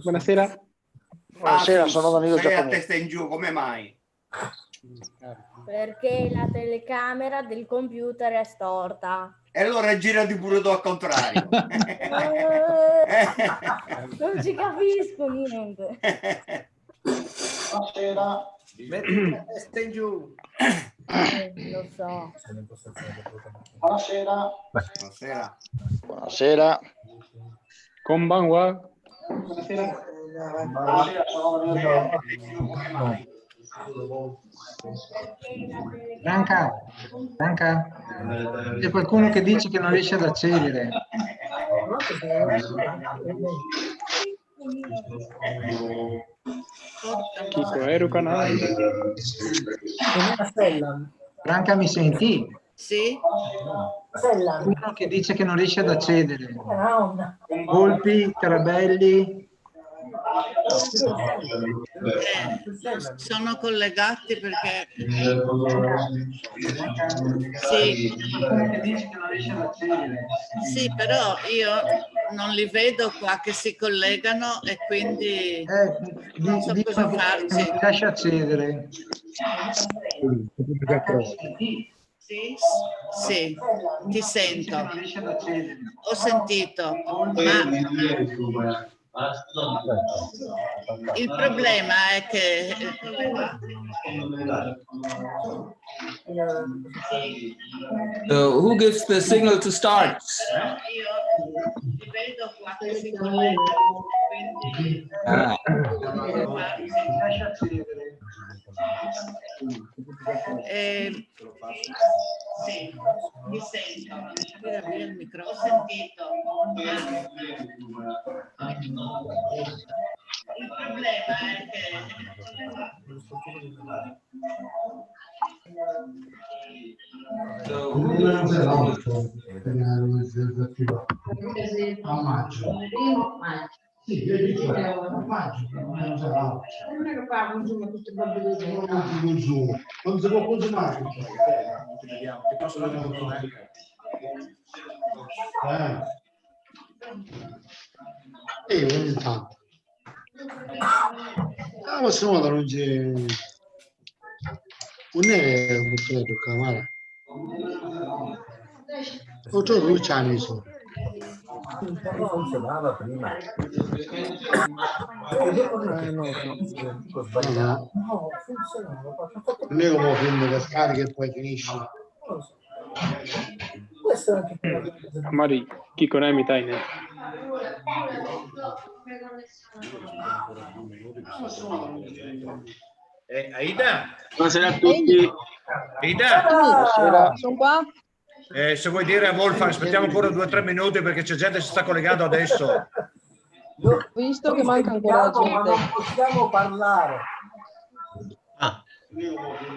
Buonasera. Buonasera, sono Danilo sei a Giacometti. testa in giù, come mai? Perché la telecamera del computer è storta. E allora girati pure tu al contrario. Non ci capisco niente. Buonasera. Metti la testa in giù. Lo so. Buonasera. Buonasera. Buonasera. Konbanwa. Buonasera, sono Danilo Giacometti. Come mai? Franca, c'è qualcuno che dice che non riesce ad accedere. Chico Erucana. Franca, mi senti? Sì, Qualcuno che dice che non riesce ad accedere. Volpi, Carabelli. sono collegati perché sì, Qualcuno che dice che non riesce ad accedere. sì, però io non li vedo qua che si collegano e quindi non so cosa Non farci. riesce ad accedere. Sì, sì, ti sento. Non riesce ad accedere. Ho sentito, ma il problema è che Who gives the signal to start? io li vedo qua che si collegano e quindi Ah. sì, mi sento. Tira via il microfono. Ho sentito. Il problema è che A maggio. Sì, io dico a maggio, non sarà. Non è che fa un giorno questo bambino non si può consumare. Ti posso dare un ogni tanto. La prossima volta non c'è. Non è un po' tocca male. Ho già 12 anni sono. non funzionava prima. Non è come un film che scarica e poi finisce. Mari, Chico Nemi Taine. Aida? Buonasera a tutti. Aida? Buonasera. Sono qua. Se vuoi dire a Wolfgang, aspettiamo ancora 2 o 3 minuti perché c'è gente che si sta collegando adesso. Ho visto che manca ancora gente. Ma non possiamo parlare.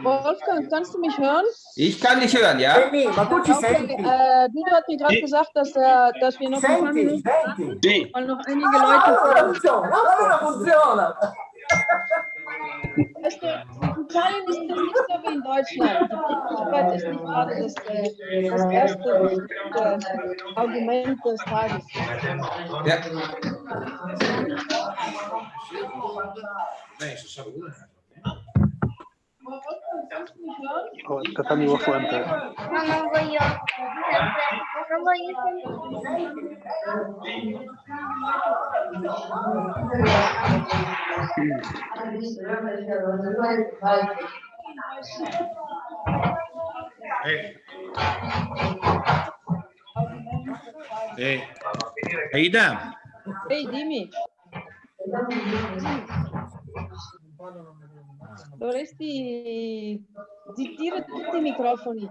Wolfgang, kannst du mich hören? Ich kann dich hören, ja? Ma tu ci Okay, senti? Guido hat mir gerade gesagt, dass wir noch ein paar Minuten Senti? Sì. weil noch einige Leute. Allora funziona. Weißt du, in Italien ist das nicht so wie in Deutschland. Die Pünktlichkeit ist nicht gerade das erste Argument des Tages. Ja. Wolfgang, kannst du mich hören? Tatami Wafuante. Ma non voglio Aida? Ehi, dimmi. Dovresti zittire tutti i microfoni.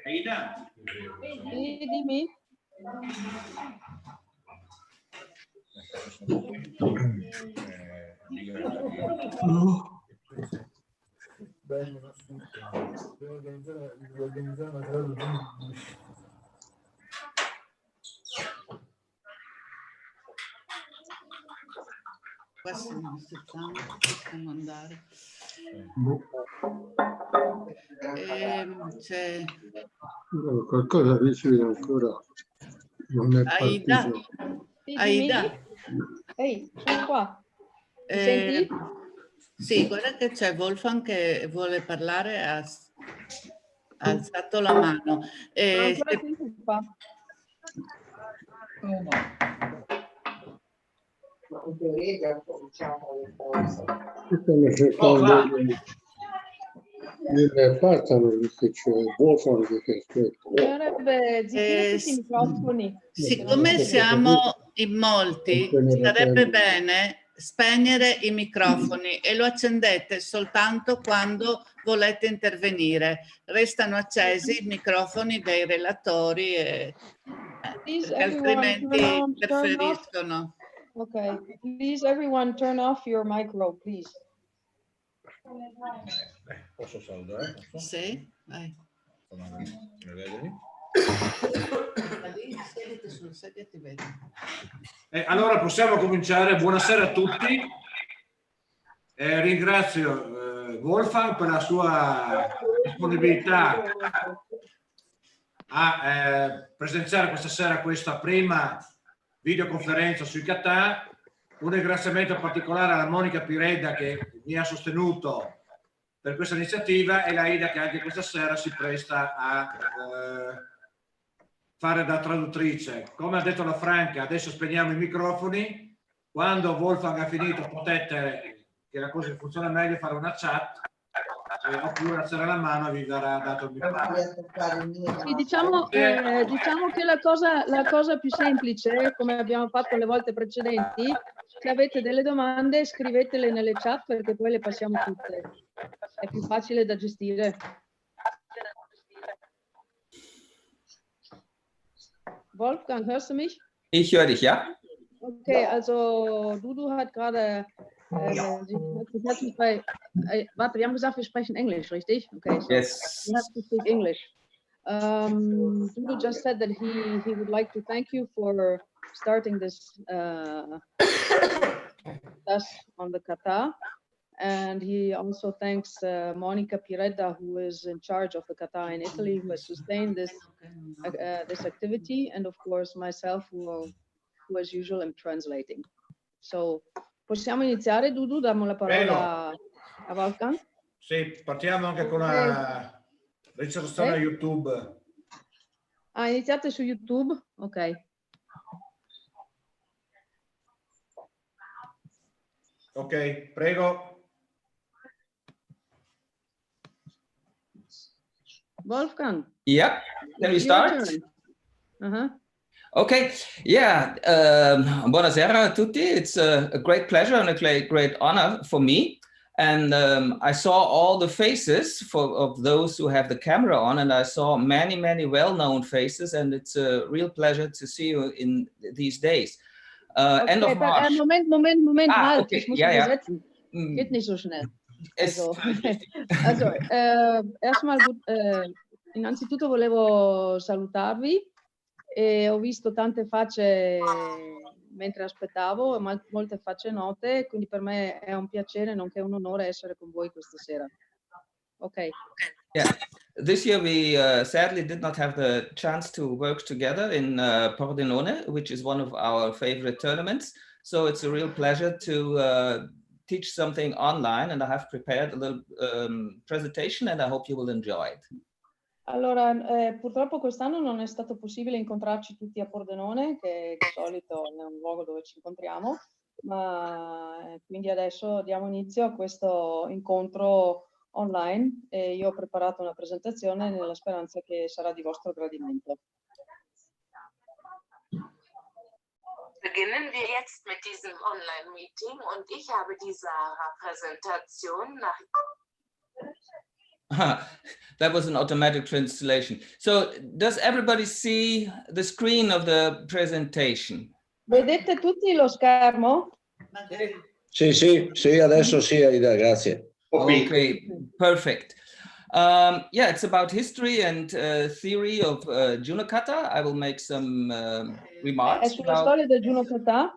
Aida? Sì, dimmi. Qua siamo 70, possiamo andare. C'è Qualcosa dicevi ancora. Non è Aida. partito. Aida. Ehi, sono qua. Mi senti? Sì, guarda che c'è Wolfgang che vuole parlare, ha alzato la mano. Ancora tempo fa. Stanno cercando di passano perché c'è Wolfgang che aspetta. Bisognerebbe zittire tutti i microfoni. Siccome siamo in molti, sarebbe bene spegnere i microfoni e lo accendete soltanto quando volete intervenire. Restano accesi i microfoni dei relatori perché altrimenti interferiscono. Ok, please everyone turn off your micro, please. Posso salutare? Sì, vai. Allora possiamo cominciare. Buonasera a tutti. Ringrazio Wolfgang per la sua disponibilità a presenziare questa sera questa prima videoconferenza sui kata. Un ringraziamento particolare alla Monica Piredda che mi ha sostenuto per questa iniziativa e la Ida che anche questa sera si presta a fare da traduttrice. Come ha detto la Franca, adesso spegniamo i microfoni. Quando Wolfgang ha finito potete, che la cosa funziona meglio, fare una chat oppure alzare la mano e vi verrà dato il microfono. Sì, diciamo che la cosa più semplice, come abbiamo fatto le volte precedenti, se avete delle domande scrivetele nelle chat perché poi le passiamo tutte. È più facile da gestire. Wolfgang, hörst du mich? Ich höre dich, ja? Okay, also Dudu hat gerade warte, wir haben gesagt, wir sprechen Englisch, richtig? Okay, so Yes. you have to speak English. Dudu just said that he would like to thank you for starting this class on the kata. And he also thanks Monica Piredda, who is in charge of the kata in Italy, who has sustained this activity, and of course myself, who as usual am translating. So, possiamo iniziare, Dudu? Diamo la parola a Wolfgang. Sì, partiamo anche con la registrazione YouTube. Ah, iniziate su YouTube? Ok. Ok, prego. Wolfgang. Yeah, can we start? Okay, yeah, buonasera a tutti. It's a great pleasure and a great honor for me. And I saw all the faces of those who have the camera on, and I saw many, many well-known faces, and it's a real pleasure to see you in these days. End of March. Moment, halt, okay. ich muss übersetzen. Geht nicht so schnell. Also erstmal gut, innanzitutto volevo salutarvi e ho visto tante facce mentre aspettavo, molte facce note, quindi per me è un piacere nonché un onore essere con voi questa sera. Ok. Yeah, this year we sadly did not have the chance to work together in Pordenone, which is one of our favorite tournaments. So it's a real pleasure to teach something online, and I have prepared a little presentation, and I hope you will enjoy it. Allora, purtroppo quest'anno non è stato possibile incontrarci tutti a Pordenone, che di solito è un luogo dove ci incontriamo, ma quindi adesso diamo inizio a questo incontro online e io ho preparato una presentazione nella speranza che sarà di vostro gradimento. Beginnen wir jetzt mit diesem Online-Meeting und ich habe die Sarah-Präsentation nach... That was an automatic translation. So, does everybody see the screen of the presentation? Vedete tutti lo schermo? Sì, adesso sì, Aida, grazie. Okay, perfect. Yeah, it's about history and theory of Juno Kata. I will make some remarks È sulla storia del Juno Kata.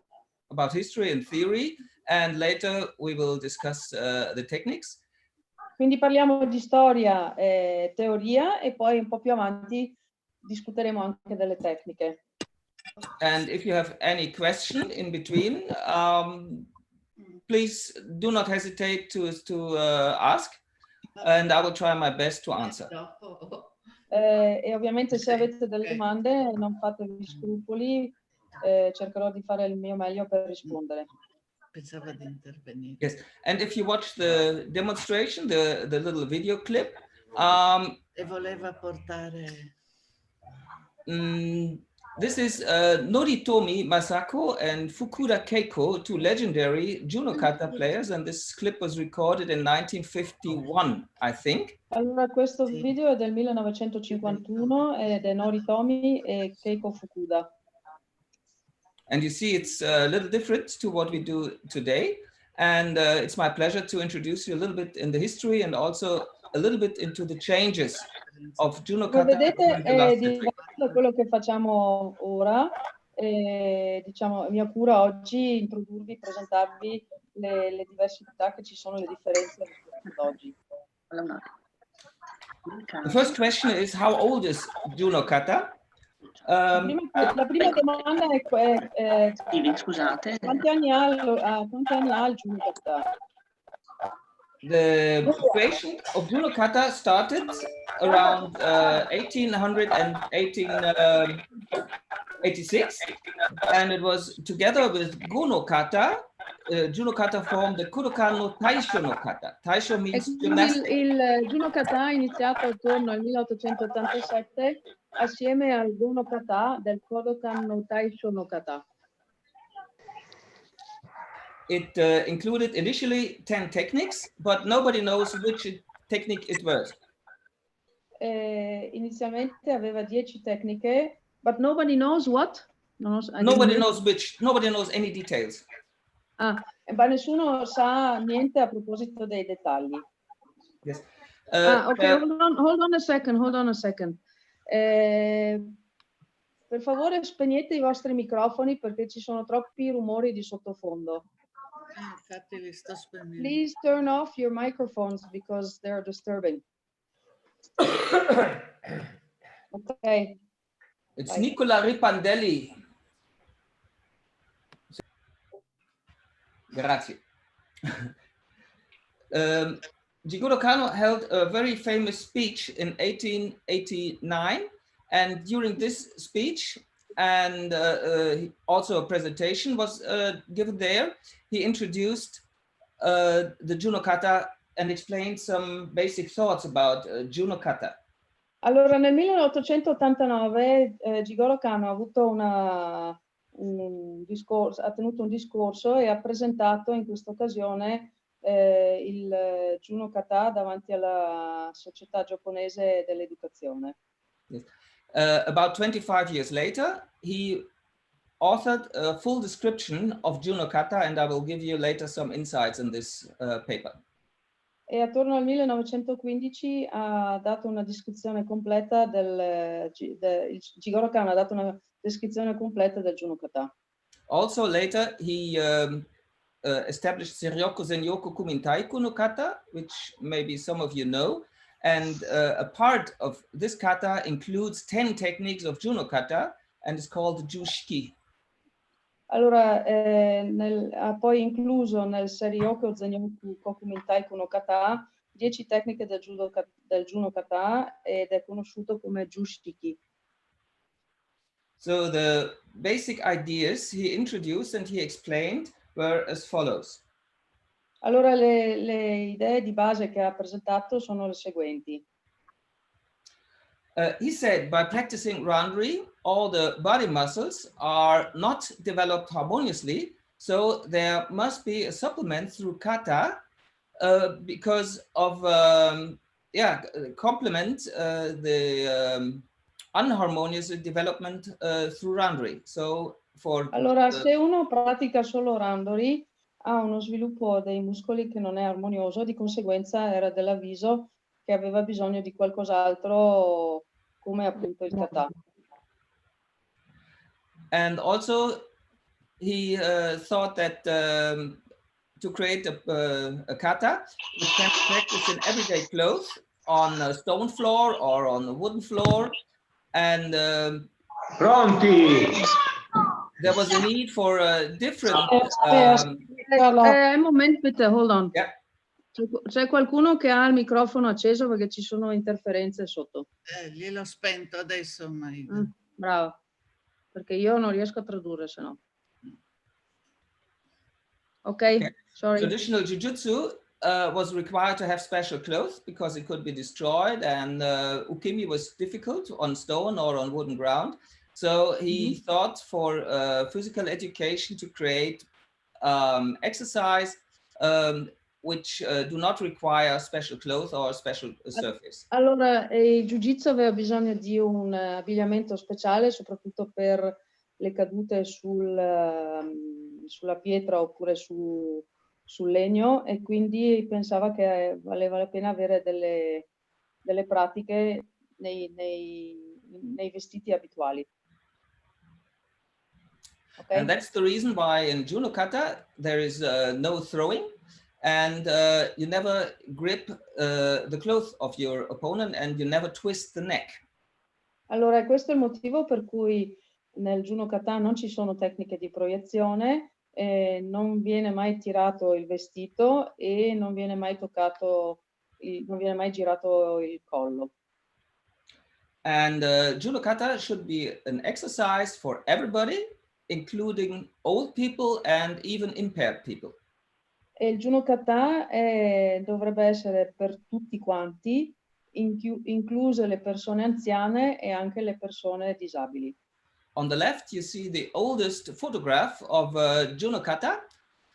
About history and theory, and later we will discuss the techniques. Quindi parliamo di storia e teoria e poi un po' più avanti discuteremo anche delle tecniche. And if you have any question in between, please do not hesitate to ask, and I will try my best to answer. E ovviamente se avete delle domande non fatevi scrupoli, cercherò di fare il mio meglio per rispondere. Pensava di intervenire. Yes, and if you watch the demonstration, the little video clip, E voleva portare. This is Noritomi Masako and Fukuda Keiko, two legendary Juno Kata players, and this clip was recorded in 1951, I think. Allora, questo video è del 1951 ed è Noritomi e Keiko Fukuda. And you see it's a little different to what we do today. And it's my pleasure to introduce you a little bit in the history and also a little bit into the changes of Juno Kata. Come vedete è diverso da quello che facciamo ora. Diciamo, mia cura oggi introdurvi, presentarvi le diversità che ci sono, le differenze rispetto ad oggi. The first question is, how old is Juno Kata? La prima domanda è scusate. Quanti anni ha il Juno Kata? The creation of Juno Kata started around 1800 and 1886, and it was together with Gono Kata. Juno Kata formed the Kodokan no Taisho no Kata. Taisho means gymnastics. Il Juno Kata è iniziato attorno al 1887 assieme al Gono Kata del Kodokan no Taisho no Kata. It included initially 10 techniques, but nobody knows which technique it was. Inizialmente aveva 10 tecniche, but nobody knows what? Nobody knows which. Nobody knows any details. Ma nessuno sa niente a proposito dei dettagli. Yes. Okay, hold on a second. Per favore spegnete i vostri microfoni perché ci sono troppi rumori di sottofondo. Infatti li sto spegnendo. Please turn off your microphones because they're disturbing. Okay. It's Nicola Ripandelli. Grazie. Jigoro Kano held a very famous speech in 1889, and during this speech and also a presentation was given there, he introduced the Juno Kata and explained some basic thoughts about Juno Kata. Allora, nel 1889 Jigoro Kano ha avuto ha tenuto un discorso e ha presentato in questa occasione il Juno Kata davanti alla società giapponese dell'educazione. Yes. About 25 years later, he authored a full description of Juno Kata, and I will give you later some insights in this paper. E attorno al 1915 ha dato una descrizione completa Jigoro Kano ha dato una descrizione completa del Juno Kata. Also later, he established Seryoku Zenyoku Kumintaiku no Kata, which maybe some of you know. And a part of this kata includes 10 techniques of Juno Kata and is called Jushiki. Allora, ha poi incluso nel Seryoku Zenyoku Kokumintaiku no Kata 10 tecniche del Juno Kata ed è conosciuto come Jushiki. So the basic ideas he introduced and he explained were as follows. Allora, le idee di base che ha presentato sono le seguenti. He said, by practicing Randri, all the body muscles are not developed harmoniously, so there must be a supplement through kata because of, complement the unharmonious development through Randri. So for allora, se uno pratica solo Randori, ha uno sviluppo dei muscoli che non è armonioso, di conseguenza era dell'avviso che aveva bisogno di qualcos'altro come appunto il kata. And also he thought that to create a kata, which can be practiced in everyday clothes on a stone floor or on a wooden floor. And Pronti? there was a need for a different... Un momento, bitte, hold on. Yeah. C'è qualcuno che ha il microfono acceso perché ci sono interferenze sotto. Gliel'ho spento adesso, Maida. Bravo, perché io non riesco a tradurre, se no. Okay, sorry. Traditional jujutsu was required to have special clothes because it could be destroyed, and ukemi was difficult on stone or on wooden ground. So he thought for physical education to create exercise which do not require special clothes or special surface. Allora, il Jiu-Jitsu aveva bisogno di un abbigliamento speciale, soprattutto per le cadute sulla pietra oppure sul legno, e quindi pensava che valeva la pena avere delle pratiche nei vestiti abituali. Okay? And that's the reason why in Juno Kata there is no throwing, and you never grip the clothes of your opponent, and you never twist the neck. Allora, questo è il motivo per cui nel Juno Kata non ci sono tecniche di proiezione, non viene mai tirato il vestito e non viene mai toccato, non viene mai girato il collo. And Judo Kata should be an exercise for everybody, including old people and even impaired people. E il Juno Kata dovrebbe essere per tutti quanti, incluse le persone anziane e anche le persone disabili. On the left, you see the oldest photograph of Juno Kata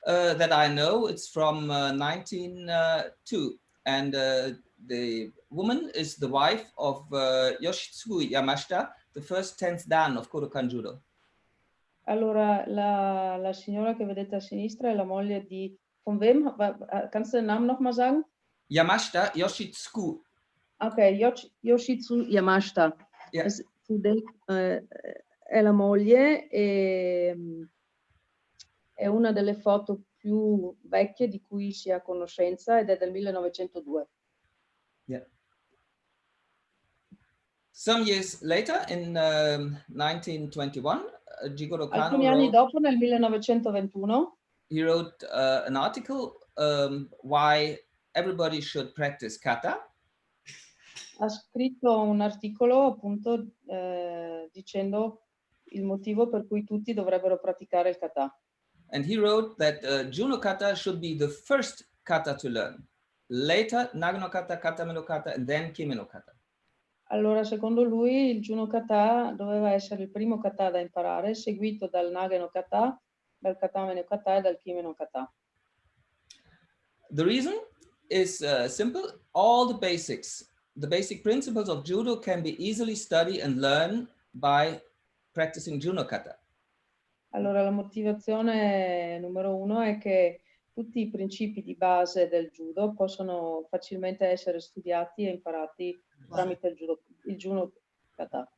that I know. It's from 1902, and the woman is the wife of Yoshitsugu Yamashita, the first 10th Dan of Kodokan Judo. Allora, la signora che vedete a sinistra è la moglie di... Von wem? Kannst du den Namen noch mal sagen? Yamashita Yoshitsugu. Ok, Yoshitsugu Yamashita. Yeah. È la moglie e è una delle foto più vecchie di cui si ha conoscenza, ed è del 1902. Yeah. Some years later, in 1921, Jigoro Kano alcuni anni dopo, nel 1921, he wrote an article why everybody should practice kata. Ha scritto un articolo appunto dicendo il motivo per cui tutti dovrebbero praticare il kata. And he wrote that Juno kata should be the first kata to learn. Later, Nagano kata, Katame no kata, and then Kime no kata. Allora, secondo lui, il Juno kata doveva essere il primo kata da imparare, seguito dal Nagano kata, dal Katame no kata e dal Kime no kata. The reason is simple. All the basic principles of judo can be easily studied and learned by practicing Juno kata. Allora, la motivazione numero uno è che tutti i principi di base del judo possono facilmente essere studiati e imparati tramite il Juno kata.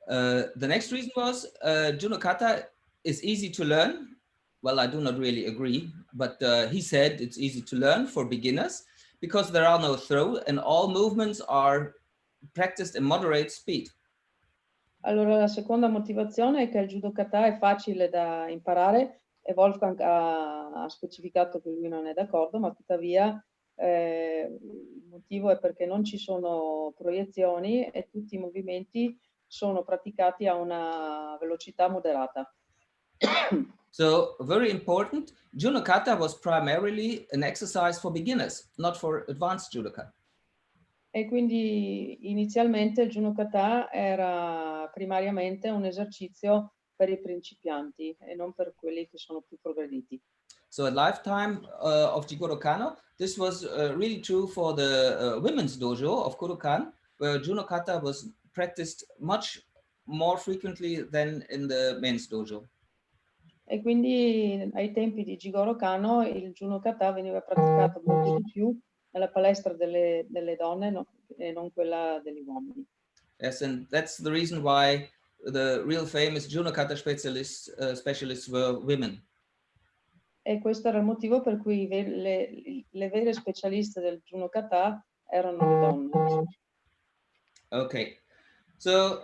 The next reason was Juno kata is easy to learn. Well, I do not really agree, but he said it's easy to learn for beginners because there are no throws and all movements are practiced in moderate speed. Allora, la seconda motivazione è che il Judo kata è facile da imparare, e Wolfgang ha specificato che lui non è d'accordo, ma tuttavia il motivo è perché non ci sono proiezioni e tutti i movimenti sono praticati a una velocità moderata. So, very important, Juno kata was primarily an exercise for beginners, not for advanced judoka. E quindi inizialmente il Juno kata era primariamente un esercizio per i principianti e non per quelli che sono più progrediti. So at lifetime of Jigoro Kano, this was really true for the women's dojo of Kodokan, where Juno kata was practiced much more frequently than in the men's dojo. E quindi ai tempi di Jigoro Kano il Juno Kata veniva praticato molto di più nella palestra delle donne e non quella degli uomini. Yes, and that's the reason why the real famous Juno Kata specialists were women. E questo era il motivo per cui le vere specialiste del Juno Kata erano le donne. Okay, so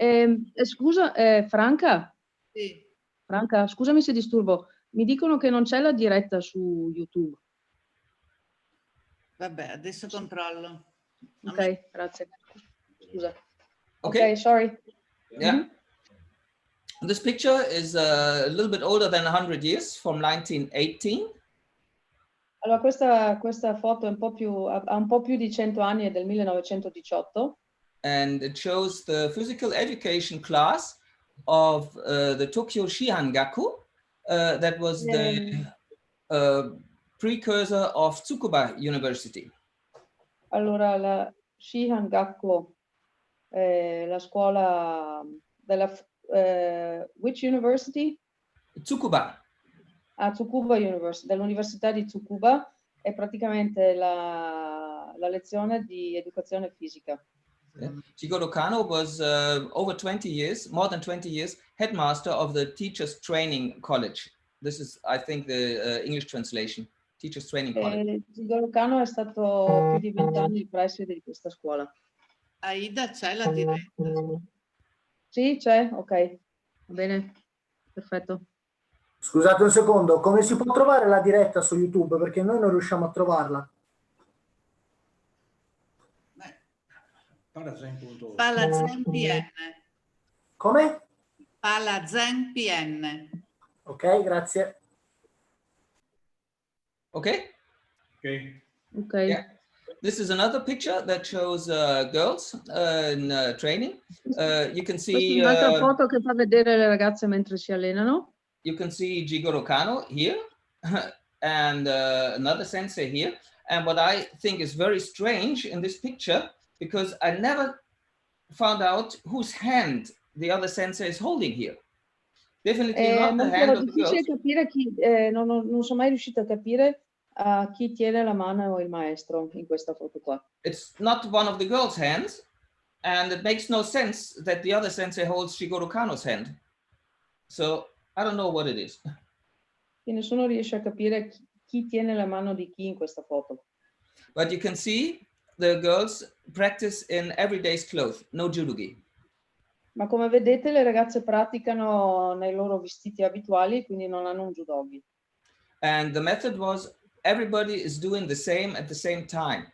scusa, Franca? Sì. Franca, scusami se disturbo. Mi dicono che non c'è la diretta su YouTube. Vabbè, adesso controllo. Ok, grazie. Scusa. Okay, sorry. Yeah. This picture is a little bit older than 100 years, from 1918. Allora, questa foto è ha un po' più di 100 anni, è del 1918. And it shows the physical education class of the Tokyo Shihangaku. That was the precursor of Tsukuba University. Allora, la Shihangaku, la scuola della which university? Tsukuba. Tsukuba University, dell'Università di Tsukuba, è praticamente la lezione di educazione fisica. Jigoro Kano was over 20 years, more than 20 years, headmaster of the Teachers Training College. This is, I think, the English translation, Teachers Training College. Jigoro Kano è stato più di 20 anni il preside di questa scuola. Aida, c'è la diretta? Sì, c'è, ok. Va bene, perfetto. Scusate un secondo, come si può trovare la diretta su YouTube? Perché noi non riusciamo a trovarla. Palazen PN. Come? Palazen PN. Ok, grazie. Okay? Okay. Yeah. This is another picture that shows girls in training. You can see... Questa è un'altra foto che fa vedere le ragazze mentre si allenano. You can see Jigoro Kano here and another sensei here. And what I think is very strange in this picture, because I never found out whose hand the other sensei is holding here. Definitely not the hand of the girls. È difficile capire chi, non sono mai riuscita a capire a chi tiene la mano il maestro in questa foto qua. It's not one of the girls' hands, and it makes no sense that the other sensei holds Jigoro Kano's hand. So I don't know what it is. E nessuno riesce a capire chi tiene la mano di chi in questa foto. But you can see the girls practice in everyday's clothes, no judogi. Ma come vedete le ragazze praticano nei loro vestiti abituali, quindi non hanno un judogi. And the method was everybody is doing the same at the same time.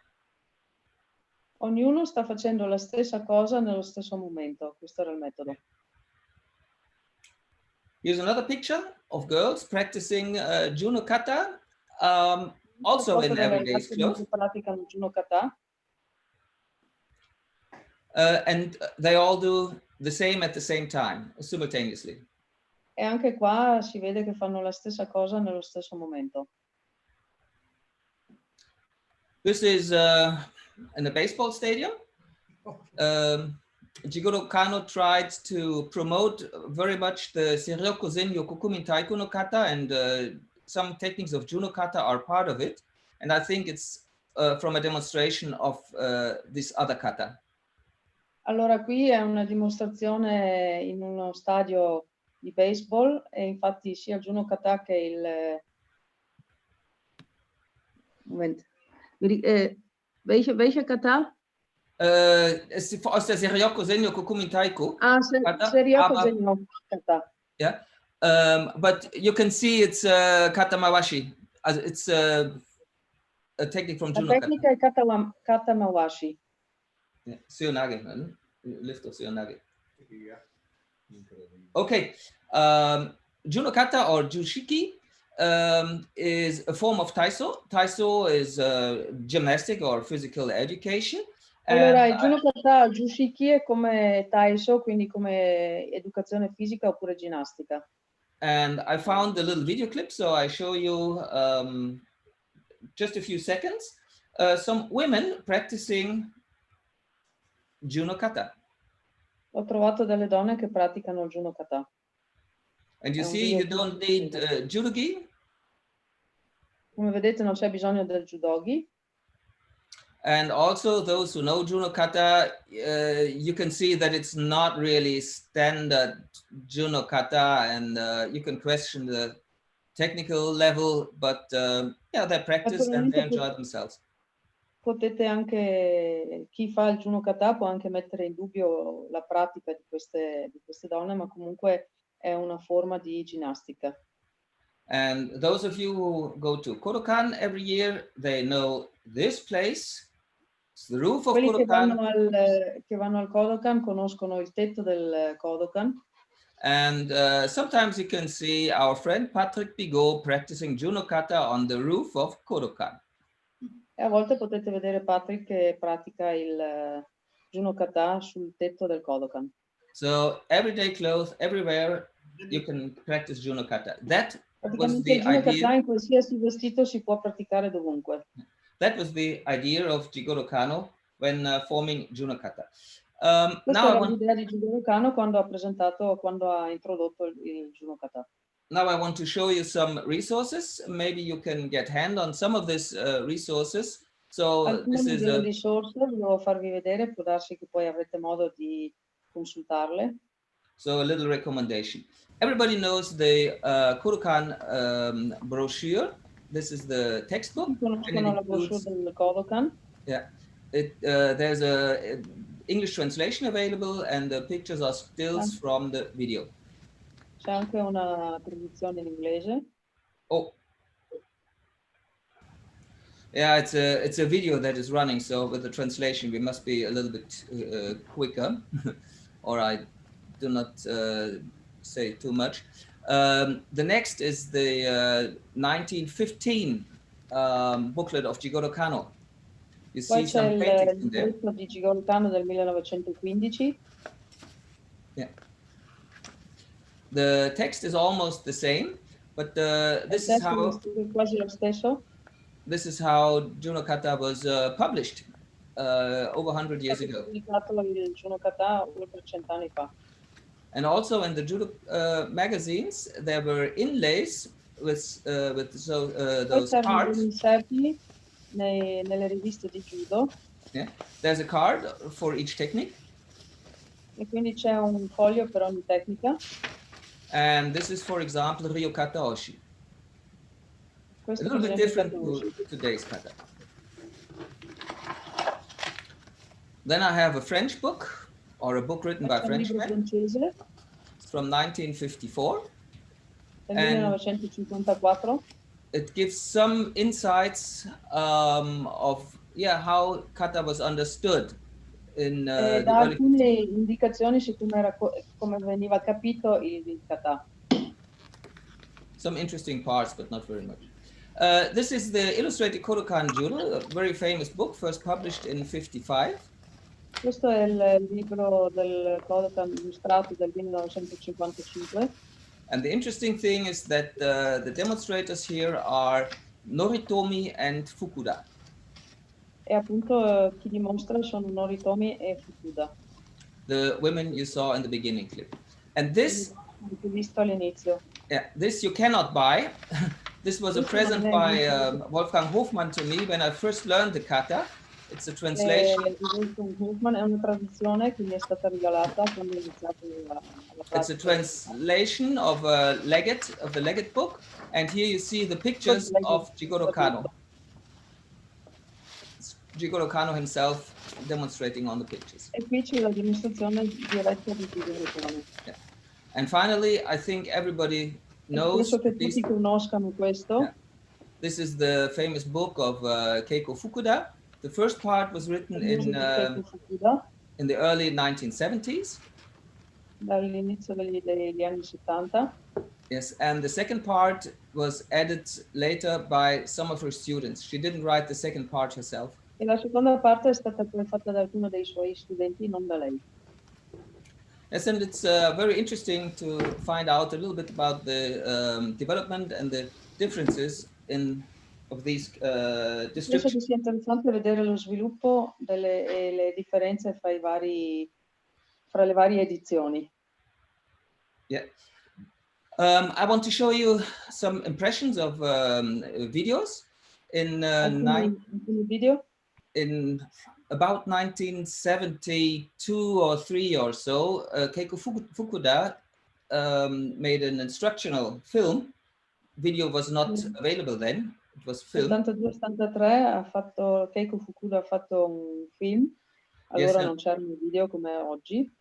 Ognuno sta facendo la stessa cosa nello stesso momento. Questo era il metodo. Here's another picture of girls practicing Juno Kata, also in everyday's clothes. Praticano Juno Kata. And they all do the same at the same time, simultaneously. E anche qua si vede che fanno la stessa cosa nello stesso momento. This is in a baseball stadium. Jigoro Kano tried to promote very much the Seiryoku Zen Yokokumin Taiko no Kata, and some techniques of Juno Kata are part of it. And I think it's from a demonstration of this other kata. Allora, qui è una dimostrazione in uno stadio di baseball e infatti sia il Juno Kata che il... Moment. Welche Kata? Aus der Seiryoku Zen Yokokumin Taiko. Seiryoku Zen Kata. Yeah, but you can see it's kata mawashi. It's a technique from Juno La tecnica Kata. è kata mawashi. Yeah. Seonage, lift of Seonage. Okay, Juno Kata or Jushiki is a form of Taiso. Taiso is gymnastic or physical education. Allora, il Juno Kata, il Jushiki è come Taiso, quindi come educazione fisica oppure ginnastica. And I found a little video clip, so I show you just a few seconds. Some women practicing Juno Kata. Ho trovato delle donne che praticano il Juno Kata. And you see, you don't need judogi. Come vedete non c'è bisogno del judogi. And also those who know Juno Kata, you can see that it's not really standard Juno Kata, and you can question the technical level, but yeah, they practice and they enjoy themselves. Potete anche, chi fa il Juno Kata può anche mettere in dubbio la pratica di queste donne, ma comunque è una forma di ginnastica. And those of you who go to Kodokan every year, they know this place. It's the roof of Quelli Kodokan. che vanno al Kodokan conoscono il tetto del Kodokan. And sometimes you can see our friend Patrick Bigot practicing Juno Kata on the roof of Kodokan. E a volte potete vedere Patrick che pratica il Juno Kata sul tetto del Kodokan. So everyday clothes, everywhere you can practice Juno Kata. That was Praticamente the il Juno Kata idea. in qualsiasi vestito si può praticare dovunque. That was the idea of Jigoro Kano when forming Juno Kata. Questa era l'idea di Jigoro Kano quando ha introdotto il Juno Kata. Now I want to show you some resources. Maybe you can get hand on some of these resources. So this is Alcune risorse volevo farvi vedere, può darsi che poi avrete modo di consultarle. So a little recommendation. Everybody knows the Kodokan brochure. This is the textbook. Conoscono la brochure del Kodokan. Yeah, there's a English translation available, and the pictures are stills from the video. C'è anche una traduzione in inglese. Oh, yeah, it's a video that is running. So with the translation, we must be a little bit quicker, or I do not say too much. The next is the 1915 booklet of Jigoro Kano. You see some paintings in there. Poi c'è il di Jigoro Kano del 1915. Yeah. The text is almost the same, but this is how quasi lo stesso. This is how Juno Kata was published over 100 years ago. Il Juno Kata oltre 100 anni fa. And also in the judo magazines, there were inlays with those cards. Nelle riviste di judo. Yeah. There's a card for each technique. E quindi c'è un foglio per ogni tecnica. And this is, for example, Ryokata Oshi. A little bit different to today's kata. Then I have a French book, or a book written by Frenchmen. It's from 1954. And it gives some insights of how kata was understood in the early... alcune indicazioni su come veniva capito il kata. Some interesting parts, but not very much. This is the Illustrated Kodokan Judo, a very famous book, first published in 1955. Questo è il libro del Kodokan illustrato del 1955. And the interesting thing is that the demonstrators here are Noritomi and Fukuda. E appunto chi dimostra sono Noritomi e Fukuda. The women you saw in the beginning clip. And this, visto all'inizio. Yeah, this you cannot buy. This was a present by Wolfgang Hofmann to me when I first learned the kata. It's a translation. Hofmann è una traduzione che mi è stata regalata quando ho iniziato la pratica. It's a translation of the Leggett book, and here you see the pictures of Jigoro Kano. It's Jigoro Kano himself demonstrating on the pictures. E qui c'è la dimostrazione diretta di Jigoro Kano. Yeah. And finally, I think everybody knows. Penso che tutti conoscano questo. Yeah. This is the famous book of Keiko Fukuda. The first part was written in the early 1970s. Dall'inizio degli anni 70. Yes, and the second part was added later by some of her students. She didn't write the second part herself. E la seconda parte è stata poi fatta da alcuni dei suoi studenti, non da lei. Yes, and it's very interesting to find out a little bit about the development and the differences of these descriptions. Penso che sia interessante vedere lo sviluppo e le differenze fra le varie edizioni. Yeah. I want to show you some impressions of videos in video. In about 1972 or 3 or so, Keiko Fukuda made an instructional film. Video was not available then. It was film. 72-73 Keiko Fukuda ha fatto un film. Allora non c'erano video come oggi.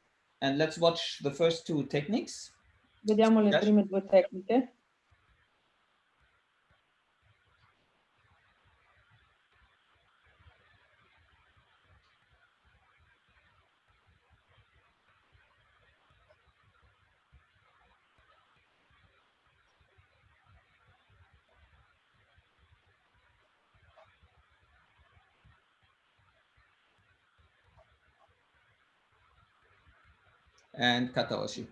And let's watch the first two techniques. Vediamo le prime due tecniche. And Kataoshi.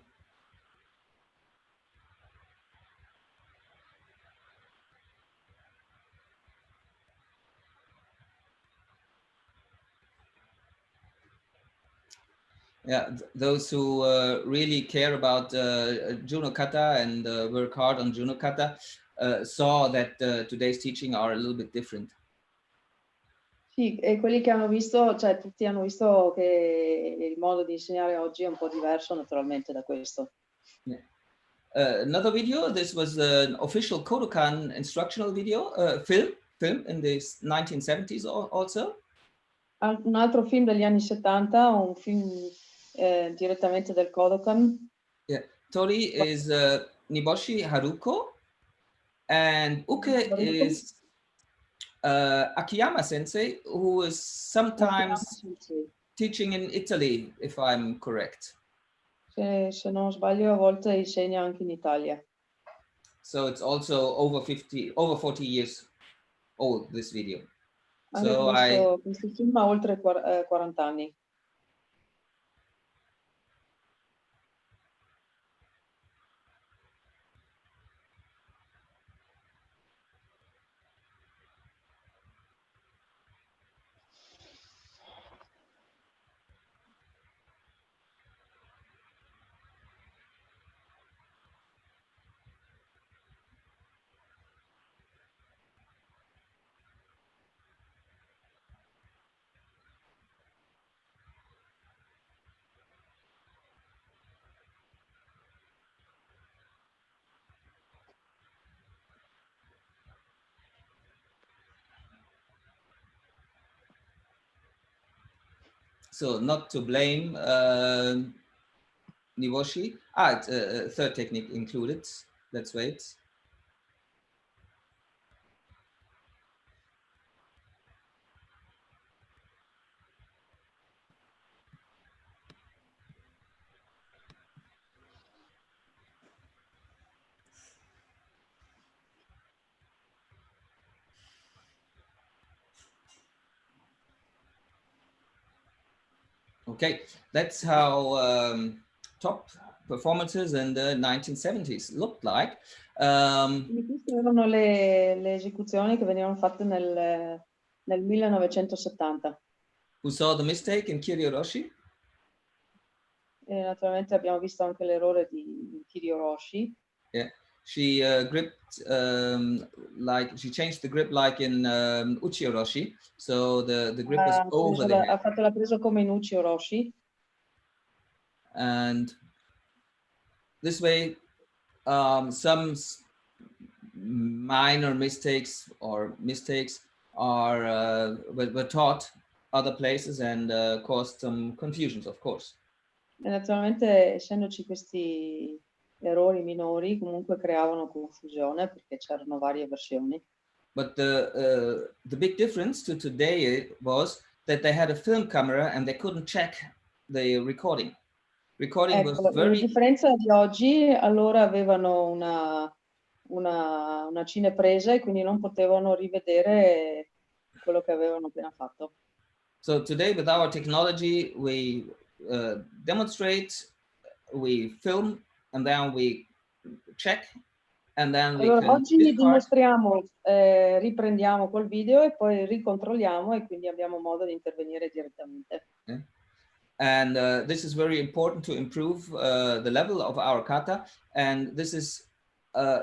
Yeah, those who really care about Juno Kata and work hard on Juno Kata saw that today's teaching are a little bit different. Sì, e quelli che hanno visto, cioè tutti hanno visto che il modo di insegnare oggi è un po' diverso naturalmente da questo. Yeah. Another video, this was an official Kodokan instructional video, film in the 1970s also. Un altro film degli anni 70, un film direttamente del Kodokan. Yeah. Tori is Niboshi Haruko, and Uke is Akiyama Sensei, who is sometimes teaching in Italy, if I'm correct. Se non sbaglio, a volte insegna anche in Italia. So it's also over 40 years old, this video. So questo film ha oltre 40 anni. So not to blame Niboshi. It's a third technique included. Let's wait. Okay, that's how top performances in the 1970s looked like. Queste erano le esecuzioni che venivano fatte nel 1970. Who saw the mistake in Kiryu Roshi? E naturalmente abbiamo visto anche l'errore di Kiryu Roshi. Yeah, she gripped like she changed the grip like in Uchiyo Roshi, so the grip was over the head. Ha fatto la presa come in Uchiyo Roshi. And this way, some minor mistakes are were taught other places and caused some confusions, of course. E naturalmente, essendoci questi errori minori, comunque creavano confusione perché c'erano varie versioni. But the big difference to today was that they had a film camera and they couldn't check the recording. Recording was very... La differenza di oggi, allora avevano una cinepresa e quindi non potevano rivedere quello che avevano appena fatto. So today with our technology, we demonstrate, we film, and then we check, and then we allora, oggi dimostriamo, riprendiamo col video e poi ricontrolliamo e quindi abbiamo modo di intervenire direttamente. Yeah. And this is very important to improve the level of our kata, and this is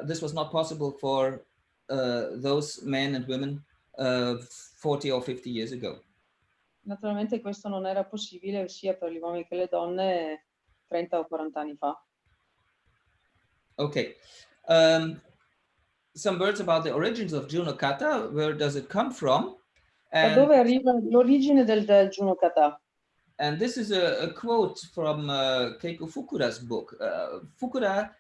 this was not possible for those men and women 40 or 50 years ago. Naturalmente questo non era possibile sia per gli uomini che le donne 30 o 40 anni fa. Okay. Some words about the origins of Juno Kata. Where does it come from? Da dove arriva l'origine del Juno Kata? And this is a quote from Keiko Fukura's book. Fukura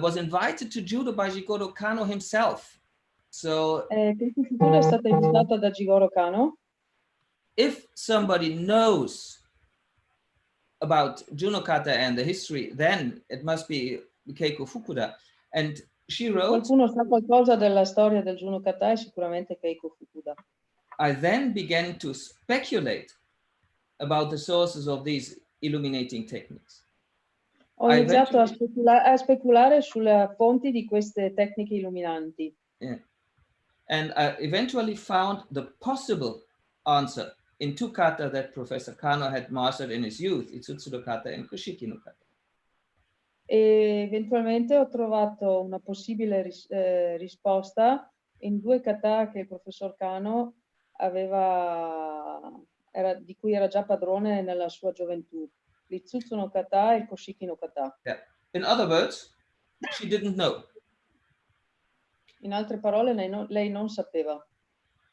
was invited to judo by Jigoro Kano himself. So Keiko Fukura è stata invitata da Jigoro Kano. If somebody knows about Juno Kata and the history, then it must be Keiko Fukura. And she wrote, qualcuno sa qualcosa della storia del Juno Kata è sicuramente Keiko Fukuda. I then began to speculate about the sources of these illuminating techniques. Ho iniziato a speculare sulle fonti di queste tecniche illuminanti. Yeah. And I eventually found the possible answer in two kata that Professor Kano had mastered in his youth, Itsutsu no kata and Koshiki no kata. E eventualmente ho trovato una possibile risposta in due kata che il professor Kano di cui era già padrone nella sua gioventù, l'Itsutsu no kata e il Koshiki no kata. Yeah. In other words, she didn't know. In altre parole, lei non sapeva.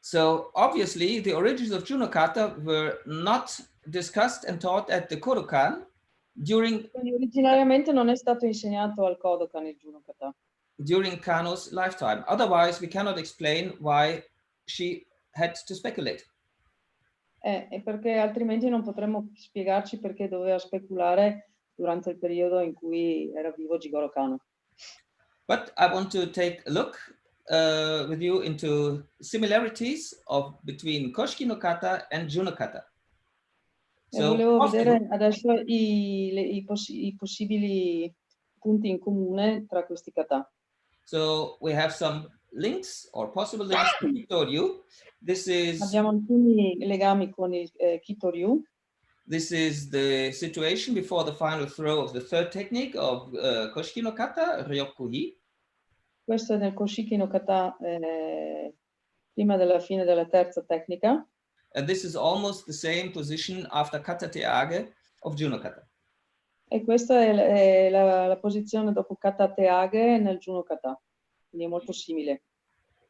So obviously the origins of Juno Kata were not discussed and taught at the Kodokan during. Quindi originariamente non è stato insegnato al Kodokan il Juno Kata. During Kano's lifetime. Otherwise, we cannot explain why she had to speculate. E perché altrimenti non potremmo spiegarci perché doveva speculare durante il periodo in cui era vivo Jigoro Kano. But I want to take a look with you into similarities between Koshiki no kata and Juno kata. So, volevo vedere adesso i possibili punti in comune tra questi kata. So we have some links or possible links to Kitoryu. This is. Abbiamo alcuni legami con il Kitoryu. This is the situation before the final throw of the third technique of Koshiki no kata, Ryoku-hi. Questo è nel Koshiki no kata prima della fine della terza tecnica. And this is almost the same position after kata teage of Juno kata. E questa è la posizione dopo kata teage nel Juno kata. Quindi è molto simile.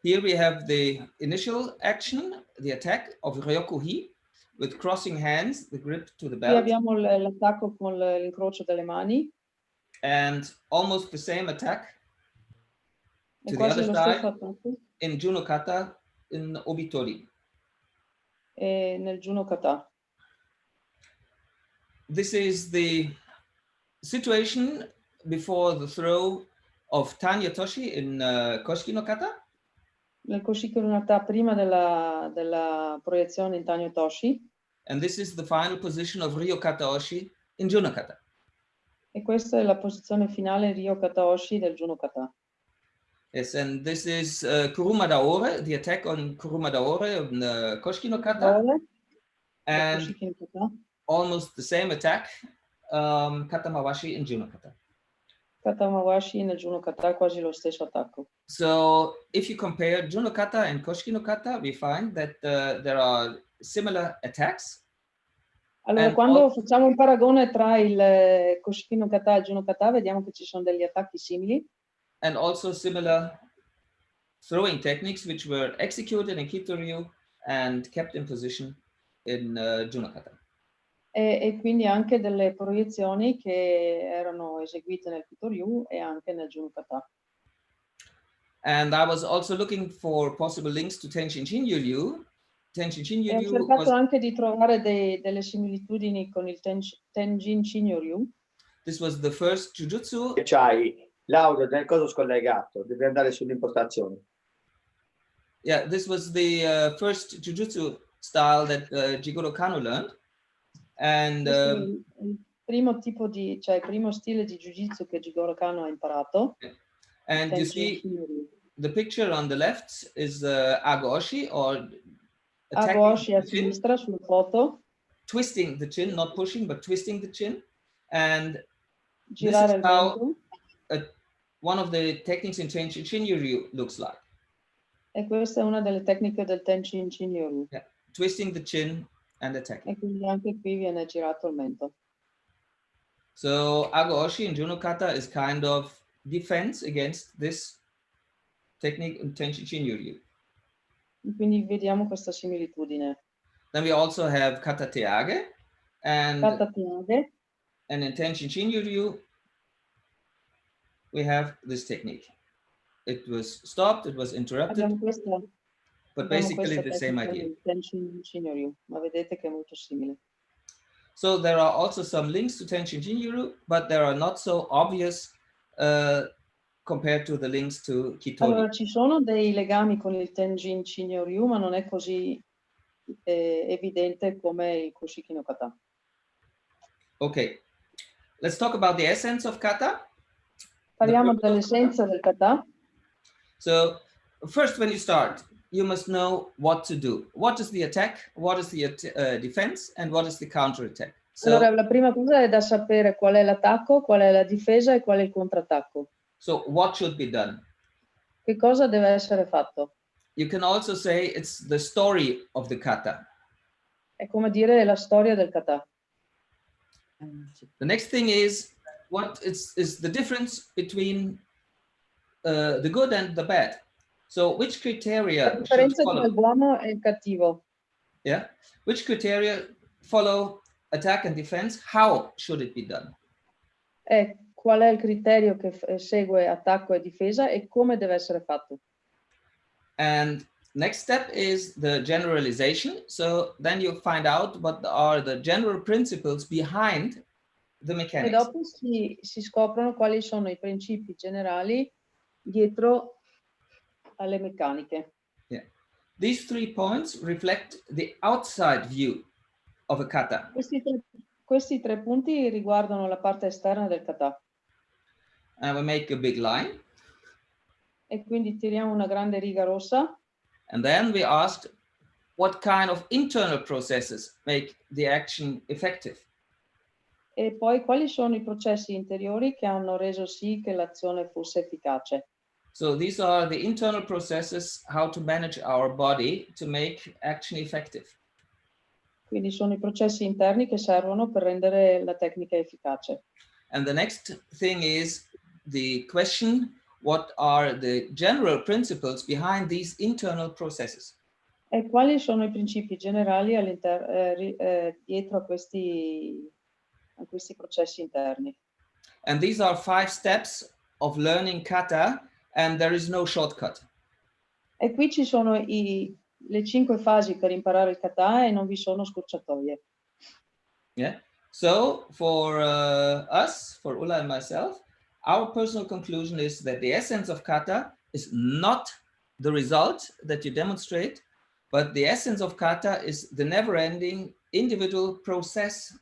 Here we have the initial action, the attack of Ryoku-hi. With crossing hands, the grip to the belt. Qui abbiamo l'attacco con l'incrocio delle mani. And almost the same attack E to the other side attacco. In Juno kata in Obitori. E nel Juno kata. This is the situation before the throw of Tanya Toshi in Koshiki no kata. Nel Koshiki no kata prima della proiezione in Tanyo Toshi. And this is the final position of Ryo Kataoshi in Juno kata. E questa è la posizione finale Ryo Kataoshi del Juno kata. Yes, and this is Kuruma Daore, the attack on Kuruma Daore in Koshiki no kata. And almost the same attack, Katamawashi in Juno kata. Katamawashi nel Juno kata, quasi lo stesso attacco. So if you compare Juno kata and Koshiki no kata, we find that there are similar attacks. Allora, quando facciamo un paragone tra il Koshiki no kata e il Juno kata, vediamo che ci sono degli attacchi simili. And also similar throwing techniques which were executed in Kitoryu and kept in position in Juno kata. E quindi anche delle proiezioni che erano eseguite nel Kitoryu e anche nel Juno kata. And I was also looking for possible links to Tenshin Shinryu. Tenshin Shinryu ho cercato anche di trovare delle similitudini con il Tenjin Shinryu. This was the first jujutsu. C'hai l'audio del coso scollegato, devi andare sulle impostazioni. Yeah, this was the first jujutsu style that Jigoro Kano learned. And il primo tipo di, cioè il primo stile di jiu-jitsu che Jigoro Kano ha imparato. And you see the picture on the left is Agoshi, or Agoshi a sinistra sulla foto. Twisting the chin, not pushing, but twisting the chin. And girare this is how one of the techniques in Tenshin Shinryu looks like. E questa è una delle tecniche del Tenshin Shinryu. Yeah. Twisting the chin and attacking. E quindi anche qui viene girato il mento. So Ago-oshi in Junokata is kind of defense against this technique in Tenshin Shinryu. Quindi vediamo questa similitudine. Then we also have Kata Teage, and Kata Teage. And in Tenshin Shinryu, we have this technique. It was stopped, it was interrupted, but basically the same idea. Tenshin Shinryu, ma vedete che è molto simile. So there are also some links to Tenshin Shinryu, but they are not so obvious compared to the links to Kitori. Allora, ci sono dei legami con il Tenshin Shinryu, ma non è così evidente come il Koshiki no Kata. Okay, let's talk about the essence of kata. Parliamo dell'essenza del kata. So first, when you start, you must know what to do. What is the attack? What is the defense? And what is the counter attack? So, allora, la prima cosa è da sapere qual è l'attacco, qual è la difesa e qual è il contrattacco. So what should be done? Che cosa deve essere fatto? You can also say it's the story of the kata. È come dire la storia del kata. The next thing is what is the difference between the good and the bad. So which criteria La differenza tra il buono e il cattivo. Yeah. Which criteria follow attack and defense? How should it be done? Qual è il criterio che segue attacco e difesa e come deve essere fatto? And next step is the generalization. So then you find out what are the general principles behind the mechanics. E dopo si scoprono quali sono i principi generali dietro alle meccaniche. Yeah. These 3 points reflect the outside view of a kata. Questi 3 punti riguardano la parte esterna del kata. And we make a big line. E quindi tiriamo una grande riga rossa. And then we asked what kind of internal processes make the action effective. E poi quali sono i processi interiori che hanno reso sì che l'azione fosse efficace. So these are the internal processes, how to manage our body to make action effective. Quindi sono i processi interni che servono per rendere la tecnica efficace. And the next thing is the question, what are the general principles behind these internal processes? E quali sono i principi generali dietro a questi processi interni? And these are 5 steps of learning kata, and there is no shortcut. E qui ci sono le 5 fasi per imparare il kata e non vi sono scorciatoie. Yeah. So for us, for Ulla and myself, our personal conclusion is that the essence of kata is not the result that you demonstrate, but the essence of kata is the never-ending individual process.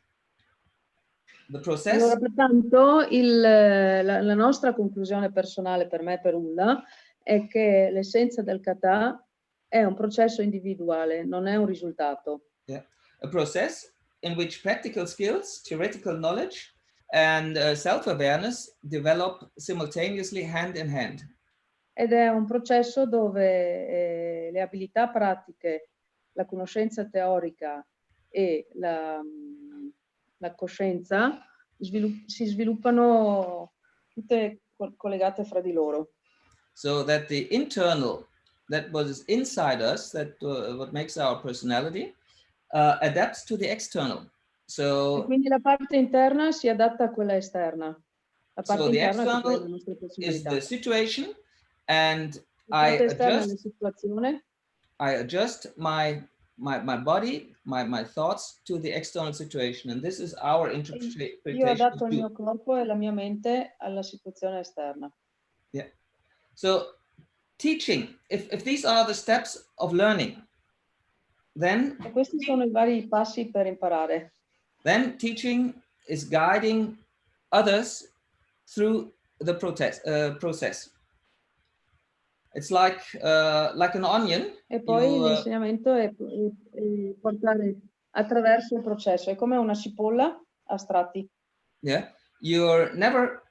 The process. Allora, pertanto, la nostra conclusione personale per me e per Ulla è che l'essenza del kata è un processo individuale, non è un risultato. Yeah. A process in which practical skills, theoretical knowledge, and self-awareness develop simultaneously hand in hand. Ed è un processo dove le abilità pratiche, la conoscenza teorica e la coscienza si sviluppano tutte collegate fra di loro. So that the internal, that what is inside us, that what makes our personality, adapts to the external. So, e quindi la parte interna si adatta a quella esterna. La parte so the interna external is the situation, and I adjust my body, my thoughts to the external situation, and this is our interpretation. Io adatto il mio corpo e la mia mente alla situazione esterna. Yeah. So teaching, if these are the steps of learning, then e questi sono i vari passi per imparare. Then teaching is guiding others through the process. It's like an onion. E poi l'insegnamento è portare attraverso il processo, è come una cipolla a strati. Yeah, you're never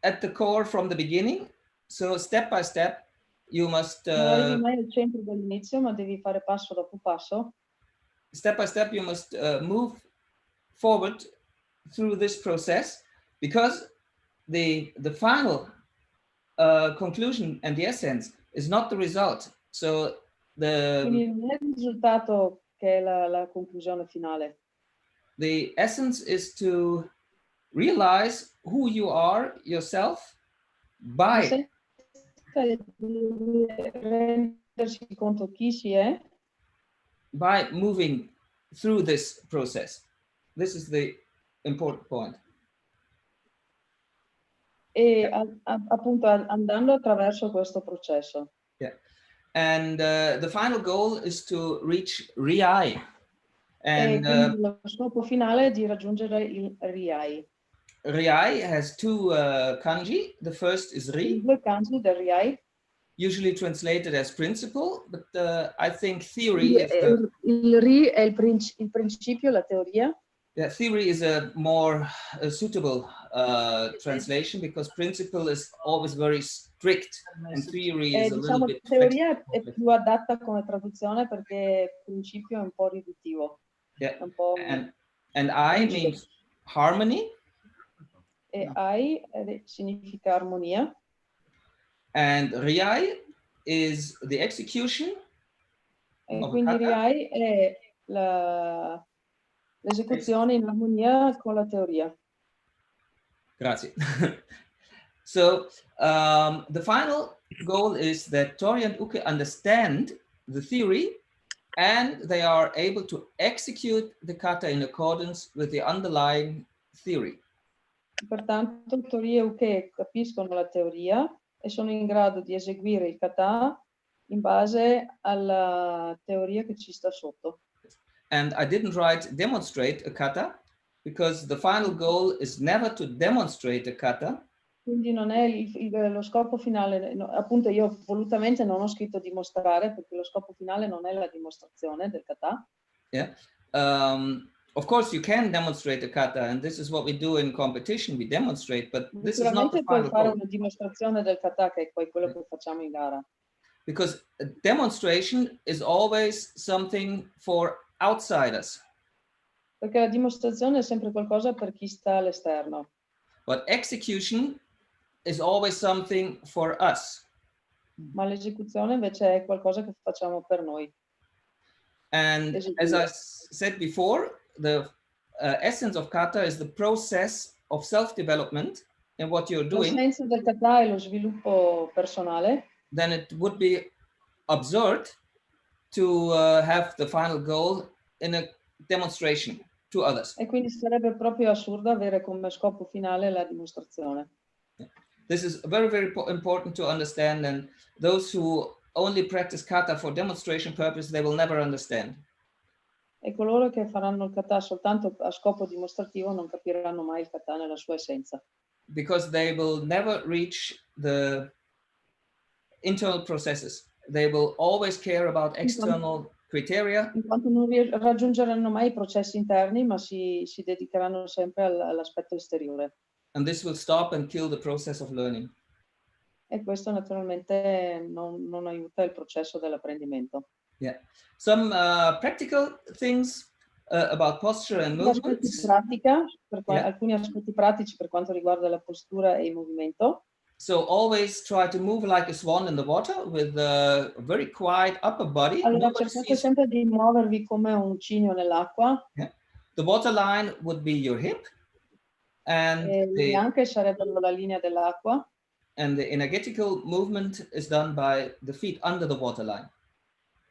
at the core from the beginning. So step by step, you must. Non arrivi mai al centro dall'inizio, ma devi fare passo dopo passo. Step by step, you must move forward through this process, because the final conclusion and the essence is not the result. So Quindi non è il risultato che è la conclusione finale. The essence is to realize who you are yourself by rendersi conto chi si è, by moving through this process. This is the important point. E appunto andando attraverso questo processo. Yeah. And the final goal is to reach Riai. And lo scopo finale è di raggiungere il Riai. Riai has two kanji. The first is Ri. Due kanji del Riai. Usually translated as principle, but I think theory is il Ri è il principio, la teoria. Yeah, theory is a more suitable translation, because principle is always very strict and theory is a little bit teoria è più adatta come traduzione perché principio è un po' riduttivo. Yeah. Un po' and I means harmony. E I significa armonia. And Riai is the execution. E quindi Riai è l'esecuzione in armonia con la teoria. Grazie. So the final goal is that Tori and Uke understand the theory and they are able to execute the kata in accordance with the underlying theory. Pertanto Tori e Uke capiscono la teoria e sono in grado di eseguire il kata in base alla teoria che ci sta sotto. And I didn't write demonstrate a kata because the final goal is never to demonstrate a kata. Quindi non è lo scopo finale, appunto io volutamente non ho scritto dimostrare perché lo scopo finale non è la dimostrazione del kata. Yeah. Of course you can demonstrate a kata, and this is what we do in competition, we demonstrate, but this is not the final puoi fare goal. una dimostrazione del kata che è poi quello che facciamo in gara. Because a demonstration is always something for outsiders. Perché la dimostrazione è sempre qualcosa per chi sta all'esterno. But execution is always something for us. Ma l'esecuzione invece è qualcosa che facciamo per noi. And as I said before, the essence of kata is the process of self-development and what you're doing. L'essenza del kata è lo sviluppo personale. Then it would be absurd to have the final goal in a demonstration to others. E quindi sarebbe proprio assurdo avere come scopo finale la dimostrazione. This is very, very important to understand, and those who only practice kata for demonstration purpose, they will never understand. E coloro che faranno il kata soltanto a scopo dimostrativo non capiranno mai il kata nella sua essenza. Because they will never reach the internal processes. They will always care about external criteria. In quanto non raggiungeranno mai i processi interni, ma si dedicheranno sempre all'aspetto esteriore. And this will stop and kill the process of learning. E questo naturalmente non aiuta il processo dell'apprendimento. Yeah. Some practical things about posture and movements. Alcuni aspetti pratici per quanto riguarda la postura e il movimento. So always try to move like a swan in the water with a very quiet upper body. Allora cercate sempre di muovervi come un cigno nell'acqua. Yeah. The water line would be your hip. And le anche sarebbero la linea dell'acqua. And the energetical movement is done by the feet under the water line.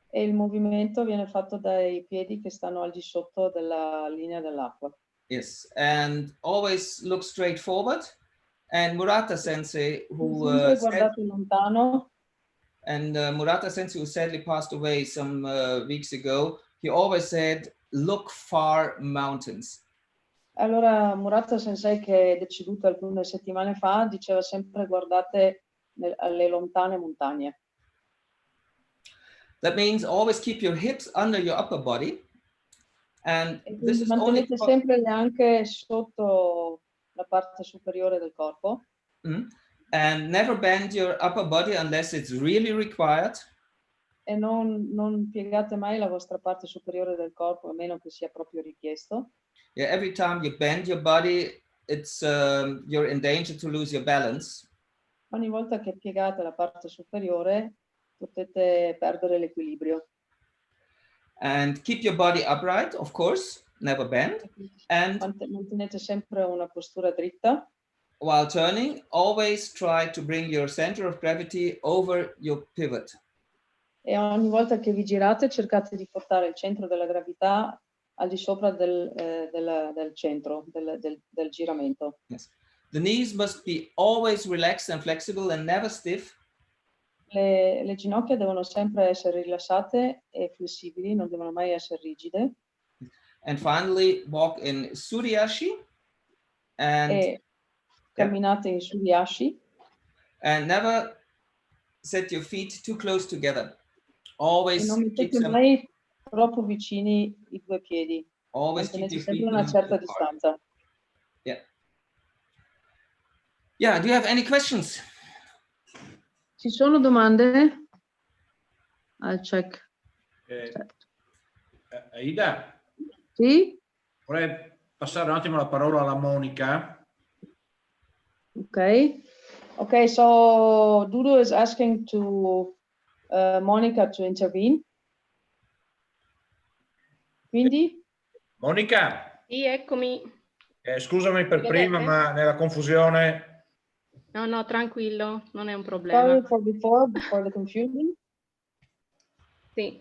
E il movimento viene fatto dai piedi che stanno al di sotto della linea dell'acqua. Yes, and always look straight forward. And Murata Sensei, who lontano. And Murata Sensei, who sadly passed away some weeks ago, he always said, "Look far mountains." Allora Murata Sensei, che è deceduto alcune settimane fa, diceva sempre guardate alle lontane montagne. That means always keep your hips under your upper body. And this is only mantenete sempre anche sotto la parte superiore del corpo. And never bend your upper body unless it's really required. E non piegate mai la vostra parte superiore del corpo a meno che sia proprio richiesto. Yeah, every time you bend your body, it's you're in danger to lose your balance. Ogni volta che piegate la parte superiore potete perdere l'equilibrio. And keep your body upright, of course, never bend. And mantenete sempre una postura dritta. While turning, always try to bring your center of gravity over your pivot. E ogni volta che vi girate cercate di portare il centro della gravità al di sopra del centro, del giramento. Yes. The knees must be always relaxed and flexible and never stiff. Le ginocchia devono sempre essere rilassate e flessibili, non devono mai essere rigide. And finally, walk in Suryashi. And camminate in Suryashi. And never set your feet too close together. Always non mettete mai troppo vicini i due piedi. Always keep your feet sempre una certa distanza. Yeah. Yeah, do you have any questions? Ci sono domande? I'll check. Aida? Sì? Vorrei passare un attimo la parola alla Monica. Okay. Okay, so Dudu is asking to Monica to intervene. Quindi? Monica? Sì, eccomi. Scusami per prima, ma nella confusione... No, tranquillo, non è un problema. Sorry for before the confusion. Sì,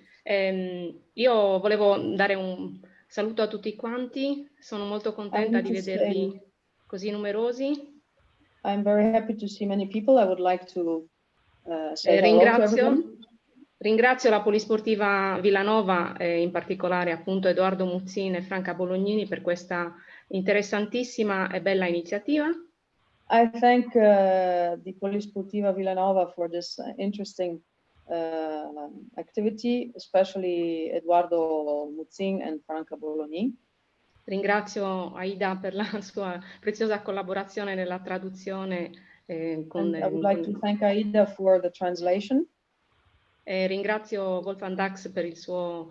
io volevo dare un saluto a tutti quanti, sono molto contenta di vedervi così numerosi. I'm very happy to see many people. I would like to say hello to everyone. Ringrazio la Polisportiva Villanova, in particolare appunto Edoardo Muzzin e Franca Bolognini per questa interessantissima e bella iniziativa. I thank the Polisportiva Villanova for this interesting activity, especially Edoardo Muzzin and Franca Bolognini. Ringrazio Aida per la sua preziosa collaborazione nella traduzione. I would like to thank Aida for the translation. Ringrazio Wolfgang Dax per il suo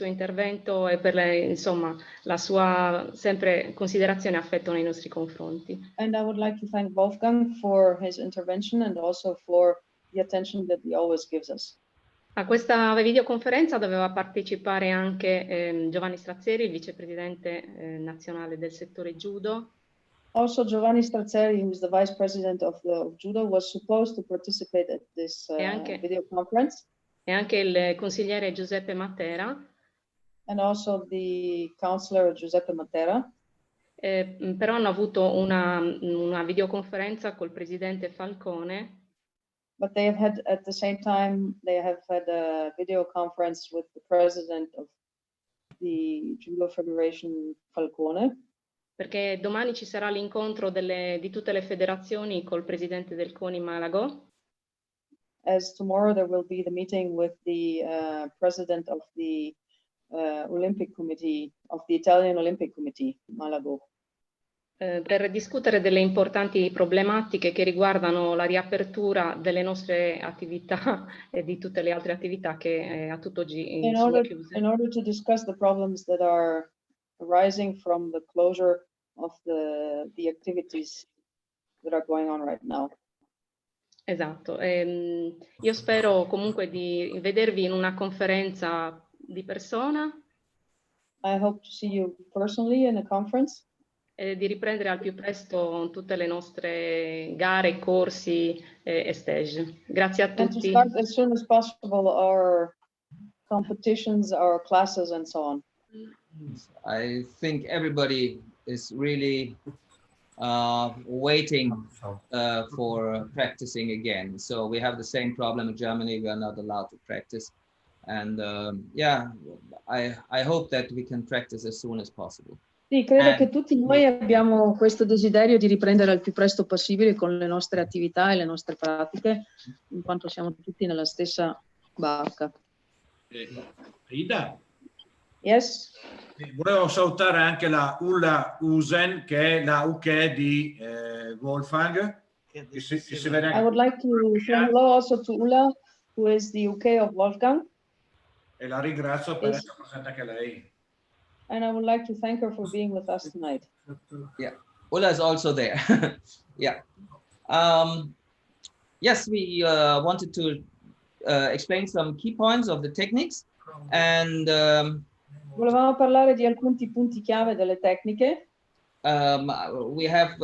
intervento e per insomma, la sua sempre considerazione e affetto nei nostri confronti. And I would like to thank Wolfgang for his intervention and also for the attention that he always gives us. A questa videoconferenza doveva partecipare anche Giovanni Strazzeri, il vicepresidente nazionale del settore judo. Also, Giovanni Strazzeri, who is the vice president of judo, was supposed to participate at this video conference. E anche il consigliere Giuseppe Matera. And also the counselor Giuseppe Matera. Però hanno avuto una videoconferenza col presidente Falcone. But they have had, at the same time, they have had a video conference with the president of the Judo Federation, Falcone. Perché domani ci sarà l'incontro di tutte le federazioni col presidente del CONI Malago. As tomorrow there will be the meeting with the president of the Olympic Committee, of the Italian Olympic Committee, Malago. Per discutere delle importanti problematiche che riguardano la riapertura delle nostre attività e di tutte le altre attività che a tutt'oggi sono chiuse. In order to discuss the problems that are arising from the closure of the activities that are going on right now. Esatto. Io spero comunque di vedervi in una conferenza di persona. I hope to see you personally in a conference. E di riprendere al più presto tutte le nostre gare, corsi e stage. Grazie a tutti. And to start as soon as possible our competitions, our classes and so on. I think everybody is really waiting for practicing again. So we have the same problem in Germany. We are not allowed to practice. And yeah, I hope that we can practice as soon as possible. Sì, credo che tutti noi abbiamo questo desiderio di riprendere al più presto possibile con le nostre attività e le nostre pratiche, in quanto siamo tutti nella stessa barca. Ida, Yes. Volevo salutare anche la Ulla Usen, che è la UK di Wolfgang. Che si vede anche. I would like to say hello also to Ulla, who is the UK of Wolfgang. E la ringrazio per essere presente anche lei. And I would like to thank her for being with us tonight. Yeah, Ulla is also there. Yeah. Yes, we wanted to explain some key points of the techniques, and volevamo parlare di alcuni punti chiave delle tecniche. We have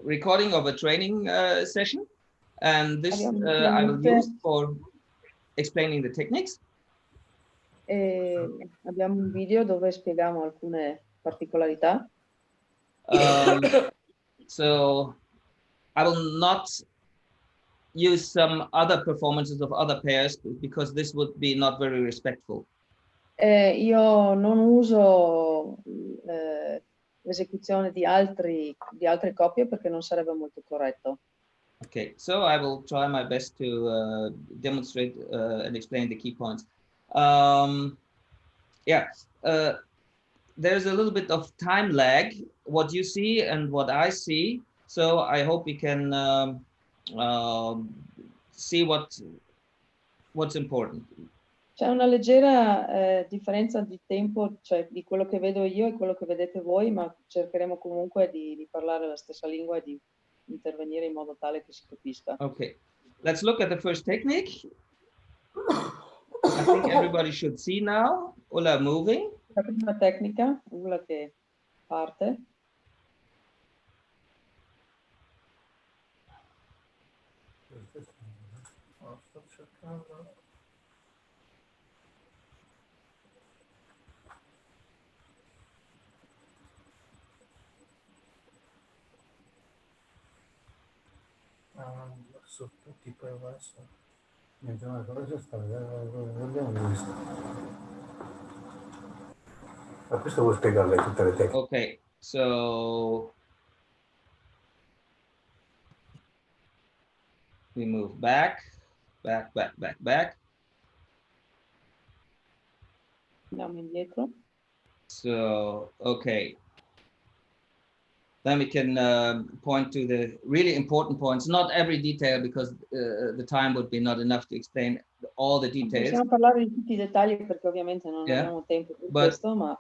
recording of a training session, and this I will use for explaining the techniques. Abbiamo un video dove spieghiamo alcune particolarità. So I will not use some other performances of other pairs because this would be not very respectful. Io non uso l'esecuzione di altre coppie perché non sarebbe molto corretto. Okay, so I will try my best to demonstrate and explain the key points. Yeah, there's a little bit of time lag, what you see and what I see. So I hope we can see what's important. C'è una leggera differenza di tempo, cioè di quello che vedo io e quello che vedete voi, ma cercheremo comunque di parlare la stessa lingua e di intervenire in modo tale che si capisca. Okay, let's look at the first technique. I think everybody should see now. Ulla moving. La prima tecnica, Ulla che parte. Sto cercando. Su tutti poi adesso. Niente, ma cosa sta? L'abbiamo visto. Ma questo vuoi spiegarle tutte le tecniche? Okay, so we move back. Andiamo indietro. So, okay. Then we can point to the really important points, not every detail because the time would be not enough to explain all the details. Possiamo parlare di tutti i dettagli perché ovviamente non abbiamo tempo per questo, ma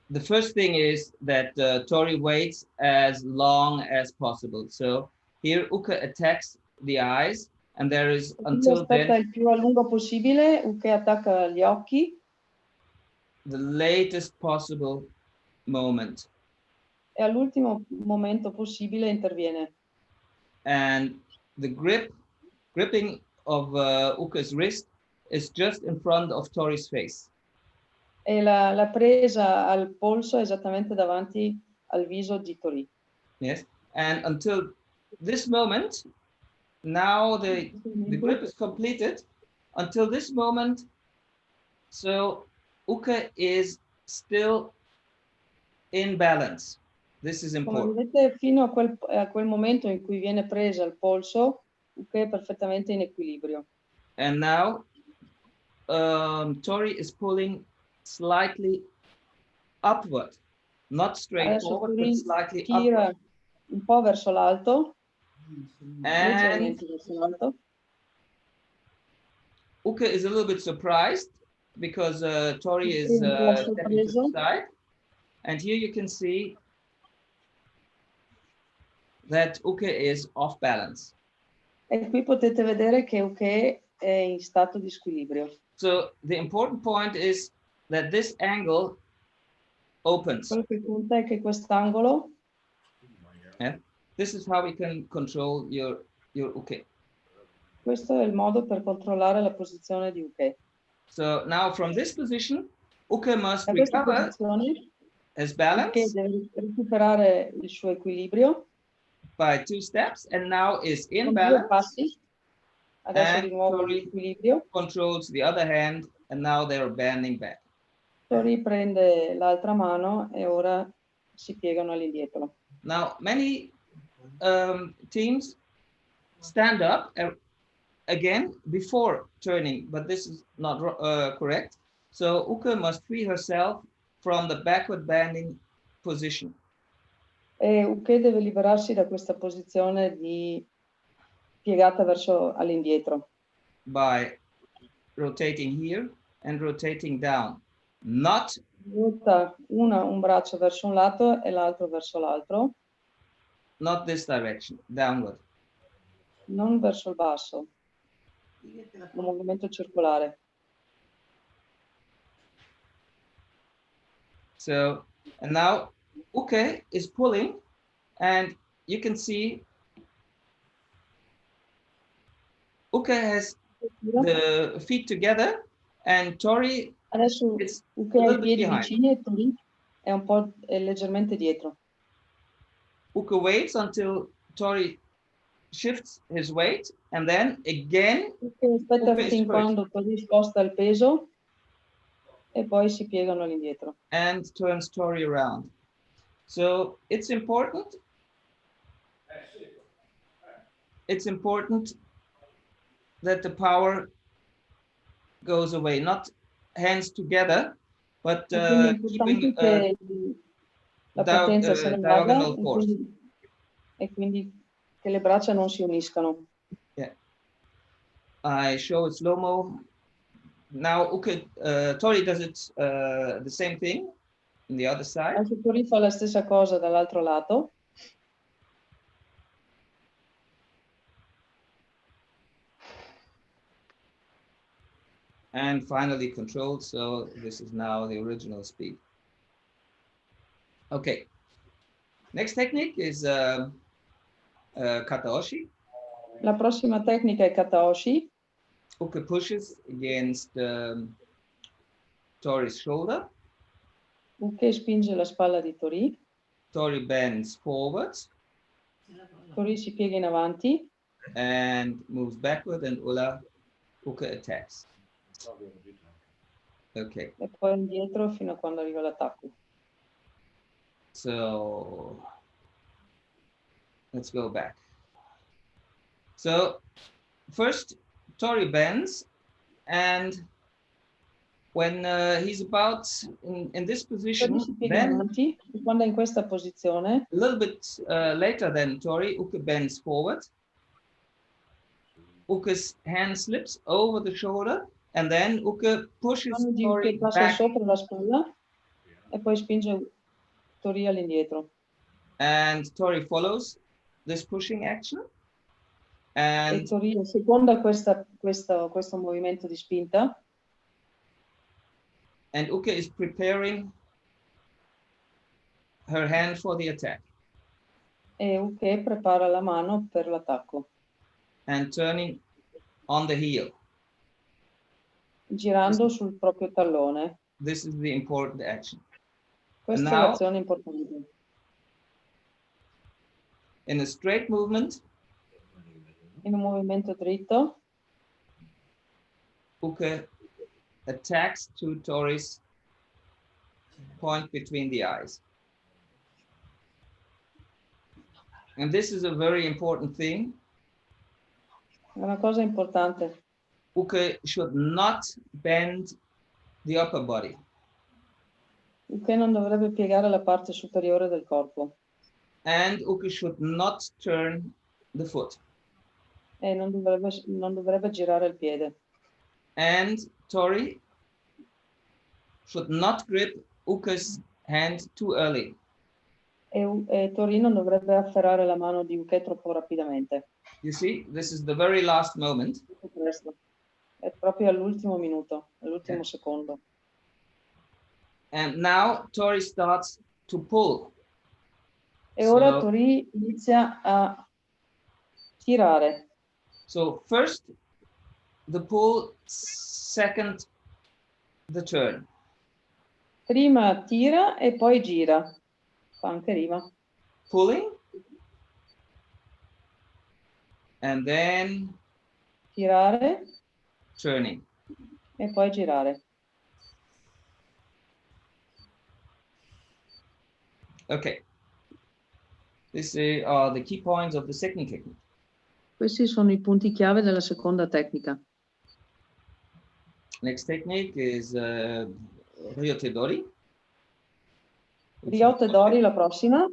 the first thing is that Tori waits as long as possible. So here Uke attacks the eyes and there is until aspetta then il più a lungo possibile, Uke attacca gli occhi. The latest possible moment. E all'ultimo momento possibile interviene. And the gripping of Uke's wrist is just in front of Tori's face. E la presa al polso è esattamente davanti al viso di Tori. Yes, and until this moment, now the grip is completed. Until this moment, so Uke is still in balance. This is important. Come vedete, fino a quel momento in cui viene presa il polso, Uke è perfettamente in equilibrio. And now Tori is pulling slightly upward, not straight forward, but slightly upward. Un po' verso l'alto. And Uke is a little bit surprised because Tori is stepping to the side. And here you can see that Uke is off balance. E qui potete vedere che Uke è in stato di squilibrio. So the important point is that this angle opens. Quello che conta è che quest'angolo. Yeah. This is how we can control your Uke. Questo è il modo per controllare la posizione di Uke. So now from this position, Uke must recover his balance. Uke deve recuperare il suo equilibrio. By 2 steps, and now is in balance. Passi. Adesso and di nuovo Tori l'equilibrio. Controls the other hand, and now they're bending back. Tori prende l'altra mano e ora si piegano all'indietro. Now many teams stand up again before turning, but this is not correct. So Uke must free herself from the backward bending position. E Uke deve liberarsi da questa posizione di piegata verso all'indietro. By rotating here and rotating down. Not Butta un braccio verso un lato e l'altro verso l'altro. Not this direction, downward. Non verso il basso. Un movimento circolare. So, and now Uke is pulling, and you can see Uke has the feet together, and Tori Adesso is Uke a ha i little bit piedi behind. vicini e Tori è leggermente dietro. Uke waits until Tori shifts his weight, and then again Uke aspetta Uke is fin first. quando Tori sposta il peso e poi si piegano all'indietro. and turns Tori around. So it's important. It's important that the power goes away, not hands together, but Quindi è keeping importante che la potenza se ne vada diagonal force. e quindi che le braccia non si uniscano. Yeah. I show it slow-mo. Now, okay, Tori does it the same thing on the other side. Anche Tori fa la stessa cosa dall'altro lato. And finally controlled, so this is now the original speed. Okay, next technique is Kataoshi. La prossima tecnica è Kataoshi. Uke pushes against Tori's shoulder. Uke spinge la spalla di Tori. Tori bends forwards. Tori si piega in avanti. And moves backward, and Uke attacks. Okay. E poi indietro fino a quando arriva l'attacco. So let's go back. So first Tori bends, and when he's about in this position, then avanti, quando è in questa posizione, a little bit later than Tori, Uke bends forward. Uke's hand slips over the shoulder, and then Uke pushes Tori passa back, sopra la spalla e poi spinge Tori all'indietro. and Tori follows this pushing action. E And Tori seconda questo movimento di spinta. And Uke is preparing her hand for the attack. E Uke prepara la mano per l'attacco. And turning on the heel. Girando sul proprio tallone. This is the important action. Questa è now, l'azione importante. In a straight movement, In un movimento dritto, Uke attacks to Tori's point between the eyes. And this is a very important thing. è una cosa importante. Uke should not bend the upper body. Uke non dovrebbe piegare la parte superiore del corpo. And Uke should not turn the foot. E non dovrebbe girare il piede. And Tori should not grip Uke's hand too early. E Tori non dovrebbe afferrare la mano di Uke troppo rapidamente. You see, this is the very last moment. È proprio all'ultimo minuto, all'ultimo secondo. And now Tori starts to pull. E ora Tori inizia a tirare. So first the pull, second the turn. Prima tira e poi gira. Fa anche rima. Pulling. And then Tirare turning. e poi girare. Okay. These are the key points of the second technique. Questi sono i punti chiave della seconda tecnica. Next technique is Ryotedori. Riotto e Dori la prossima.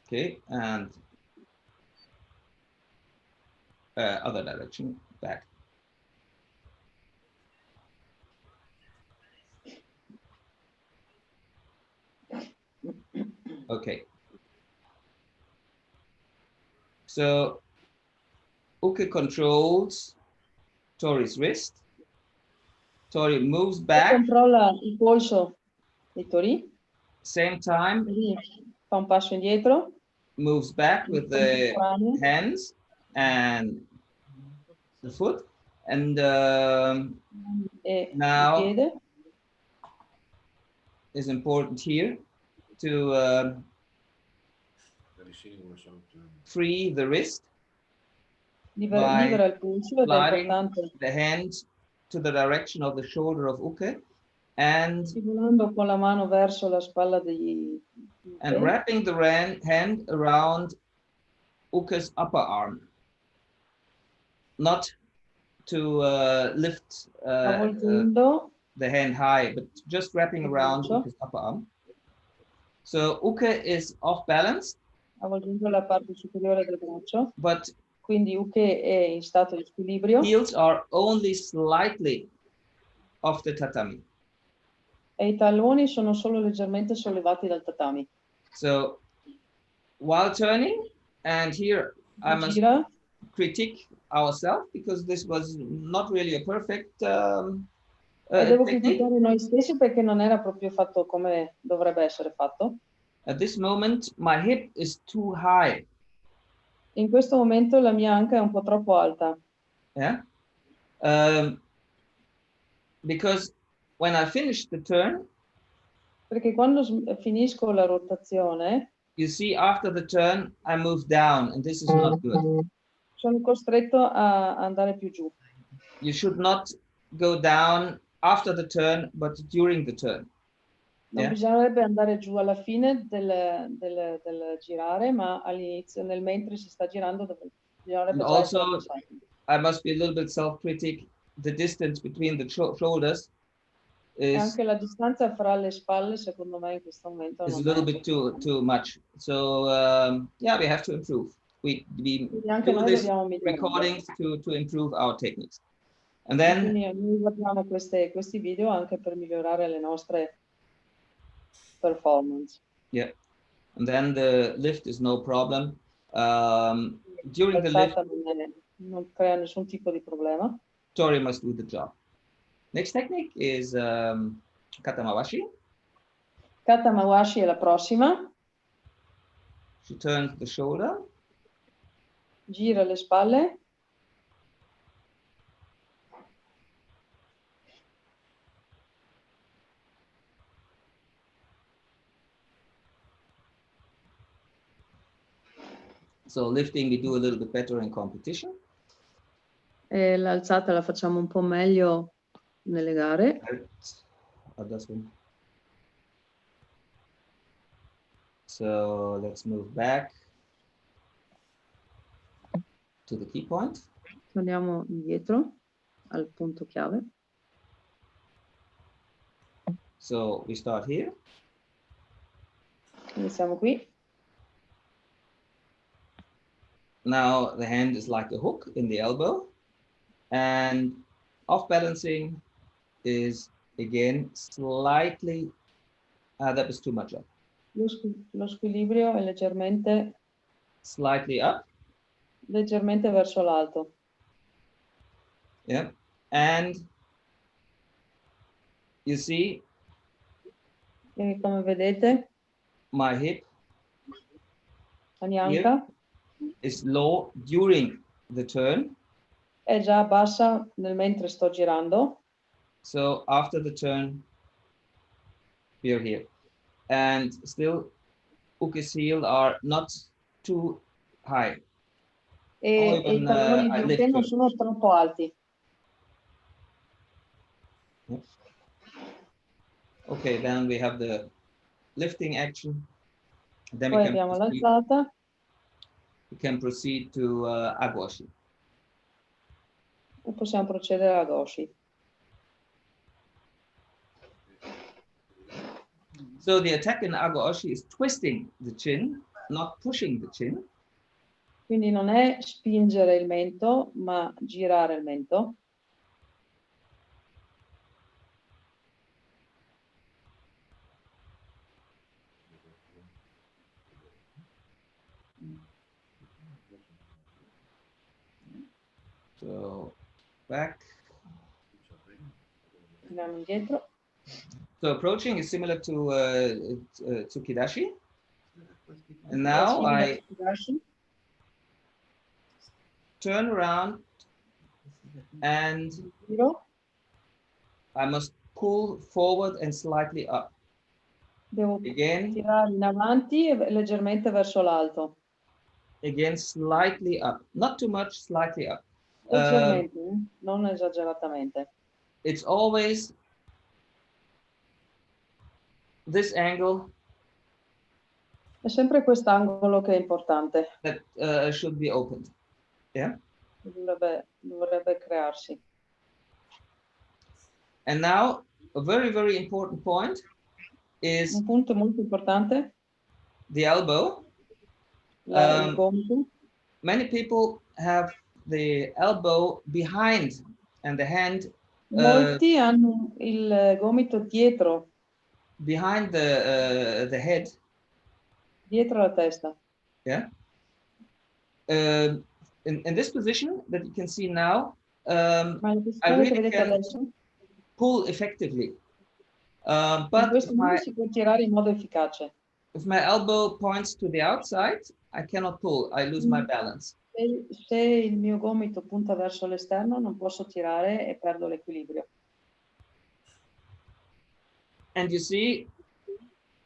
Okay, and other direction, back. Okay. So Uke controls Tori's wrist. Tori moves back. Controlla il polso di Tori. Same time. Fa un passo indietro. Moves back with the hands and the foot. And now is important here to free the wrist by sliding the hand to the direction of the shoulder of Uke and con la mano verso la spalla di and wrapping the hand around Uke's upper arm, not to lift the hand high, but just wrapping around Uke's upper arm. So Uke is off balance. Avvolgendo la parte superiore del braccio. But quindi Uke è in stato di squilibrio. Heels are only slightly off the tatami. E i talloni sono solo leggermente sollevati dal tatami. So while turning, and here I must critique ourselves because this was not really a perfect devo criticare noi stessi perché non era proprio fatto come dovrebbe essere fatto. At this moment, my hip is too high. In questo momento la mia anca è un po' troppo alta. Yeah. Because when I finish the turn, perché quando finisco la rotazione, you see after the turn I move down and this is not good. Sono costretto a andare più giù. You should not go down after the turn, but during the turn. Non bisognerebbe andare giù alla fine del girare, ma all'inizio, nel mentre si sta girando, bisognerebbe già also, I must be a little bit self-critic. The distance between the shoulders is anche la distanza fra le spalle, secondo me, in questo momento is a little bit too much. So yeah, we have to improve. We do this recordings to improve our techniques. And then quindi noi guardiamo questi video anche per migliorare le nostre performance. Yeah, and then the lift is no problem. During the lift, non crea nessun tipo di problema. Tori must do the job. Next technique is Kata Mawashi. Kata Mawashi è la prossima. She turns the shoulder. Gira le spalle. So lifting we do a little bit better in competition. E l'alzata la facciamo un po' meglio nelle gare. So let's move back to the key point. Torniamo indietro al punto chiave. So we start here. Iniziamo qui. Now the hand is like a hook in the elbow, and off balancing is again slightly, that was too much up. Lo squilibrio è leggermente slightly up. Leggermente verso l'alto. Yeah, and you see, e come vedete, my hip la mia anca is low during the turn. È già bassa nel mentre sto girando. So after the turn, we are here. And still, Uke's heel are not too high. E i talloni di Uke non sono troppo alti. Okay, then we have the lifting action. Then Poi abbiamo l'alzata. we can proceed to Agoshi. E possiamo procedere a Goshi. So the attack in Agoshi is twisting the chin, not pushing the chin. Quindi non è spingere il mento, ma girare il mento. So back. Andiamo indietro. So approaching is similar to Tsukidashi. And now I turn around and I must pull forward and slightly up. Devo Again. tirare in avanti e leggermente verso l'alto. Again, slightly up. Not too much, slightly up. Leggermente, non esageratamente. It's always this angle. È sempre quest'angolo che è importante. That should be opened. Yeah. Dovrebbe crearsi. And now a very, very important point is un punto molto importante. The elbow. Il gomito. Many people have the elbow behind and the hand. Molti hanno il gomito dietro. Behind the head. Dietro la testa. Yeah. In this position that you can see now, I really can pull effectively. But questo modo si può tirare in modo efficace. If my elbow points to the outside, I cannot pull. I lose my balance. Se il mio gomito punta verso l'esterno, non posso tirare e perdo l'equilibrio. And you see,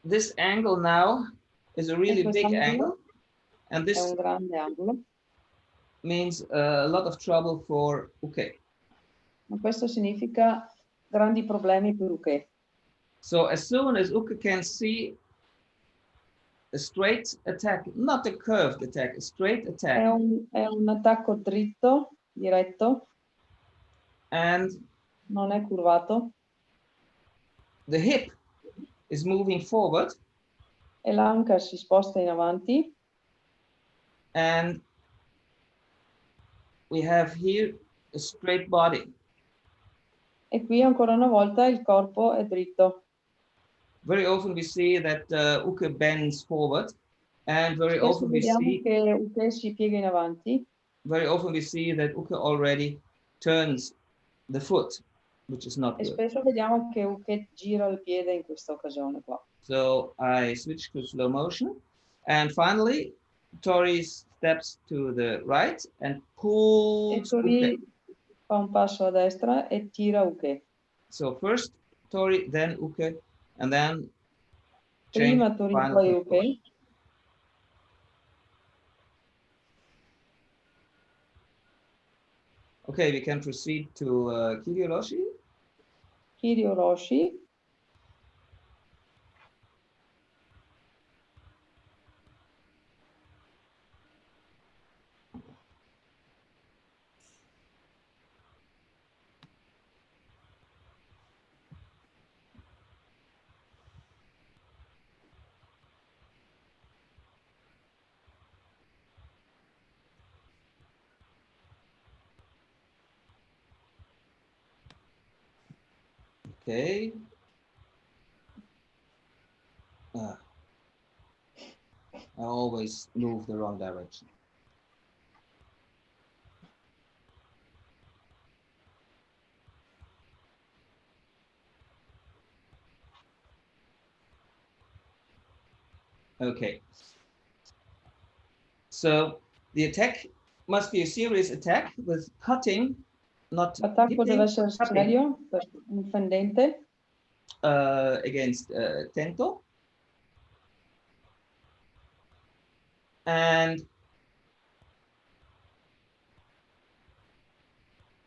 this angle now is a really big angle, and this è un grande angolo. Means a lot of trouble for Uke. Ma questo significa grandi problemi per Uke. So as soon as Uke can see a straight attack, not a curved attack, a straight attack. È un attacco dritto, diretto. And non è curvato. The hip is moving forward. E l'anca si sposta in avanti. And we have here a straight body. E qui ancora una volta il corpo è dritto. Very often we see that Uke bends forward, and very often we see che Uke si piega in avanti. Very often we see that Uke already turns the foot, which is not e good. spesso vediamo che Uke gira il piede in questa occasione qua. So I switch to slow motion, and finally Tori steps to the right and pulls Tori Uke. Fa un passo a destra e tira Uke. So first Tori, then Uke, and then prima Tori, poi Uke. Okay, we can proceed to Kiryu-Roshi. Kiryu-Roshi. Okay. I always move the wrong direction. Okay. So the attack must be a serious attack with cutting. L'attacco deve essere serio, un fendente. Against Tento. And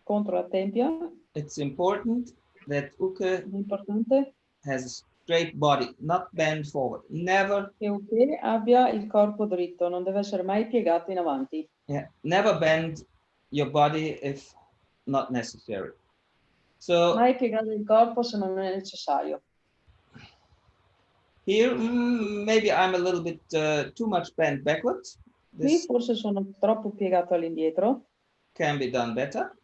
contro la tempia. It's important that Uke has a straight body, not bend forward. Never. Che Uke abbia il corpo dritto, non deve essere mai piegato in avanti. Yeah, never bend your body if not necessary. So mai piegare il corpo se non è necessario. Here, maybe I'm a little bit too much bent backwards. Qui forse sono troppo piegato all'indietro. Can be done better.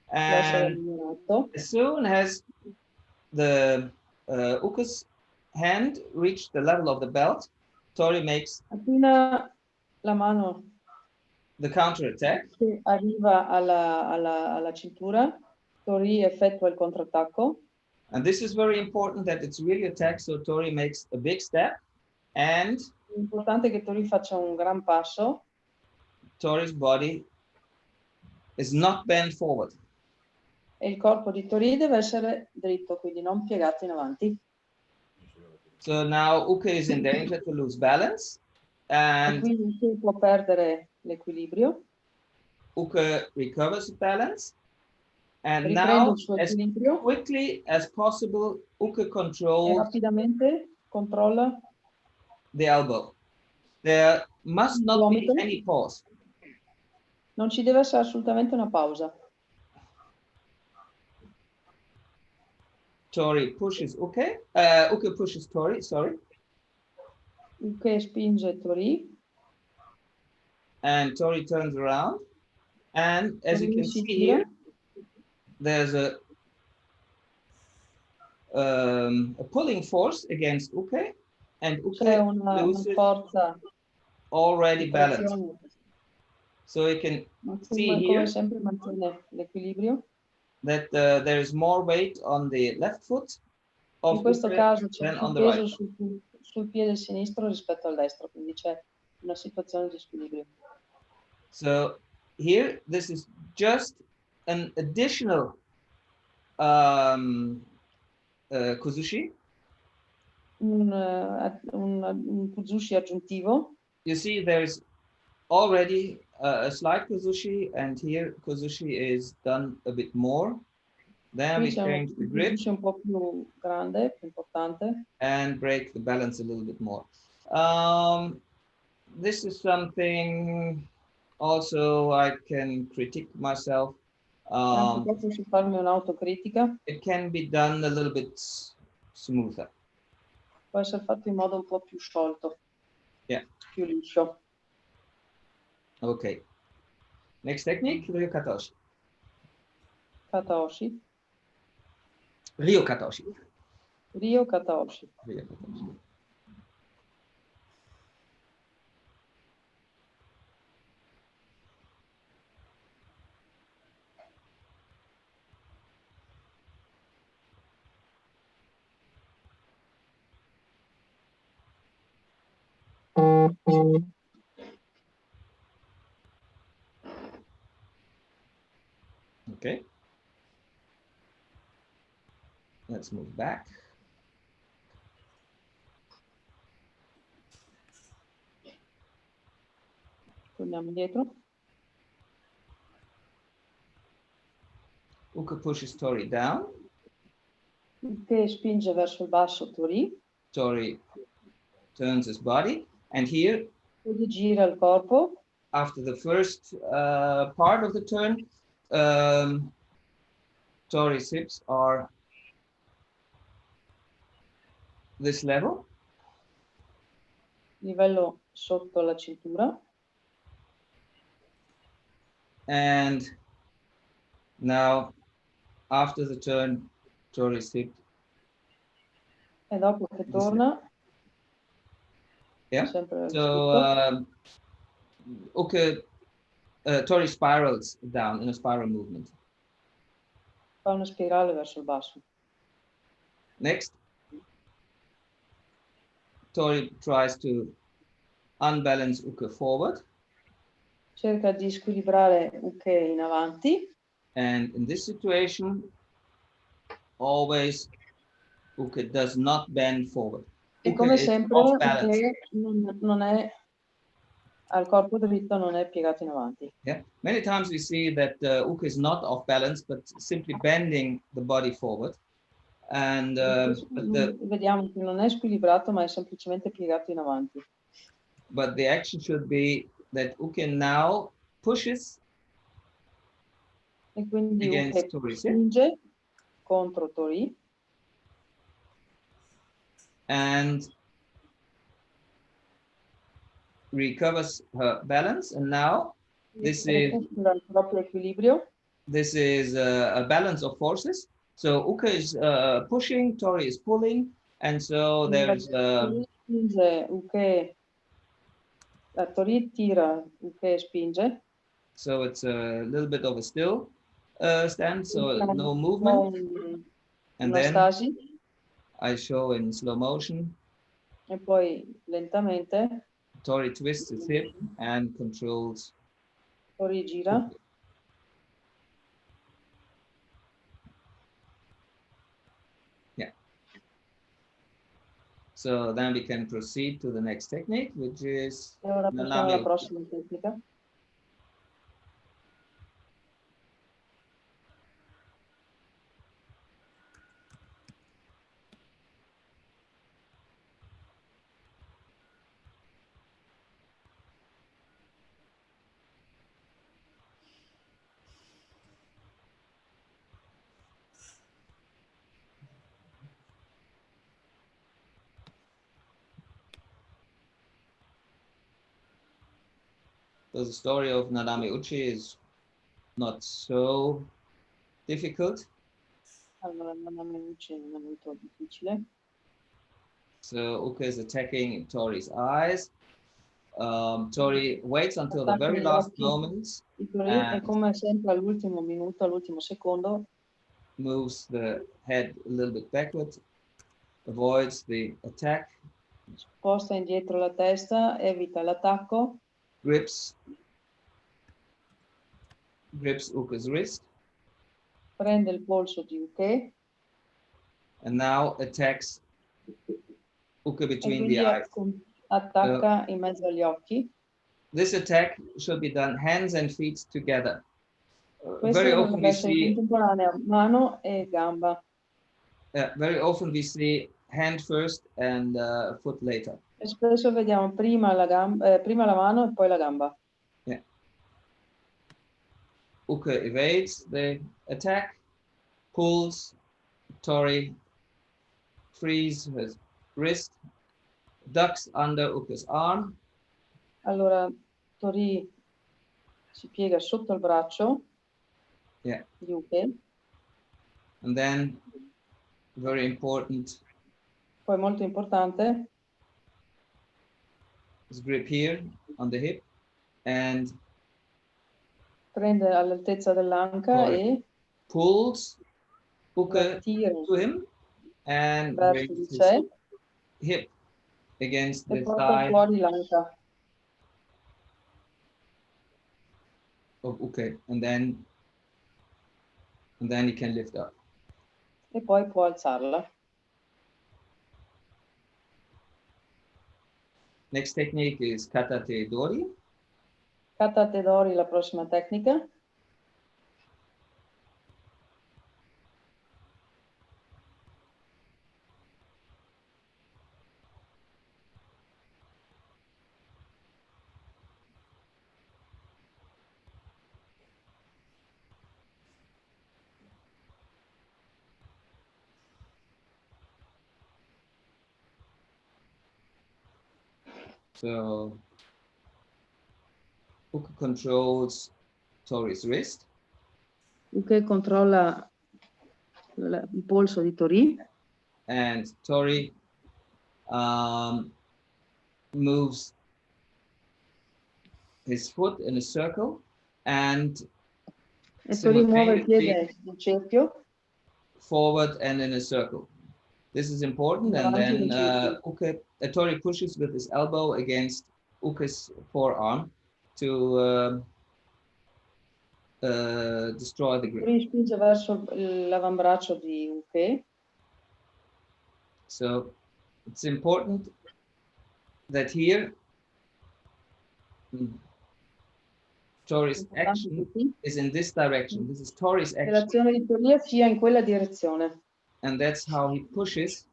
Può essere And migliorato. as soon as the Uke's hand reached the level of the belt, Tori makes Appena la mano the counter attack. che arriva alla cintura, Tori effettua il contrattacco. And this is very important that it's really attack, so Tori makes a big step and È importante che Tori faccia un gran passo. Tori's body is not bent forward. E il corpo di Tori deve essere dritto, quindi non piegato in avanti. So now Uke is in danger to lose balance, E and quindi Uke può perdere l'equilibrio. Uke recovers balance, and Riprende now il suo as equilibrio quickly as possible Uke e controls rapidamente controlla the elbow. There must not be gomito. any pause. Non ci deve essere assolutamente una pausa. Tori pushes Uke, Uke pushes Tori, sorry, Uke spinge Tori. and Tori turns around, and as you Tori can si see gira. here, there's a pulling force against Uke, and C'è Uke una loses forza already di balanced. trazione, So you can ma see come here sempre mantiene l'equilibrio. that there is more weight on the left foot In of questo Uke caso c'è than più on the peso right. sul piede sinistro rispetto al destro, quindi c'è una situazione di squilibrio. So here, this is just an additional kuzushi. Un kuzushi aggiuntivo. You see, there's already a slight kuzushi, and here kuzushi is done a bit more. Then Qui we c'è change the un grip kuzushi un po' più grande, più importante. and break the balance a little bit more. This is something also I can critique myself. Anche questo si farmi un'autocritica. It can be done a little bit smoother. Può essere fatto in modo un po' più sciolto, Yeah. più liscio. Okay. Next technique, Ryo Katoshi. Kataoshi. Ryo Katoshi. Ryo Kataoshi. Ryo Katoshi. Okay. Let's move back. Torniamo indietro. Uke pushes Tori down. Che spinge verso il basso Tori. Tori turns his body, and here, Tori gira il corpo. after the first part of the turn, Tori's hips are this level. Livello sotto la cintura. And now, after the turn, Tori's hip. E dopo che torna, Yeah. sempre So Uke, Tori spirals down in a spiral movement. fa una spirale verso il basso. Next, Tori tries to unbalance Uke forward. Cerca di squilibrare Uke in avanti. And in this situation, always Uke does not bend forward. E Uke come is sempre off balance. Uke non è al corpo dritto, non è piegato in avanti. Yeah. Many times we see that Uke is not off balance, but simply bending the body forward. And vediamo che non è squilibrato, ma è semplicemente piegato in avanti. But the action should be that Uke now pushes E quindi against Uke Tori, spinge contro Tori. And recovers her balance. And now this is il proprio equilibrio. This is a balance of forces. So Uke is pushing, Tori is pulling, and so there's spinge, Uke, Tori tira, Uke spinge. So it's a little bit of a still stand, so no movement. And then I show in slow motion. E poi lentamente Tori twists his hip and controls. Tori gira. Yeah. So then we can proceed to the next technique, which is E ora passiamo alla prossima tecnica. So the story of Nadame Uchi is not so difficult. Allora, Nadame Uchi non è molto difficile. So Uke is attacking Tori's eyes. Tori waits until the very last moment E come sempre all'ultimo minuto, all'ultimo secondo, moves the head a little bit backward, avoids the attack, sposta indietro la testa, evita l'attacco, grips Uke's wrist, prende il polso di Uke, and now attacks Uke between the eyes. Attacca in mezzo agli occhi. This attack should be done hands and feet together. Questo Very often we see contemporanea, mano e gamba. very often we see hand first and foot later. E spesso vediamo prima la mano e poi la gamba. Yeah. Uke evades the attack, pulls, Tori frees his wrist, ducks under Uke's arm. Allora Tori si piega sotto il braccio di Uke. And then, very important, poi molto importante, his grip here on the hip and prende all'altezza dell'anca e pulls Uke to him and brings his hip against the thigh fuori l'anca of Uke, and then he can lift up. E poi può alzarla. Next technique is Katate Dori. Katate Dori, la prossima tecnica. So Uke controls Tori's wrist. Uke controlla il polso di Tori. And Tori moves his foot in a circle and Tori muove il piede in cerchio. Forward and in a circle. This is important, and then Tori pushes with his elbow against Uke's forearm to destroy the grip. Tori spinge verso l'avambraccio di Uke. So it's important that here Tori's action is in this direction. This is Tori's action. L'azione di Tori sia in quella direzione. and that's how he pushes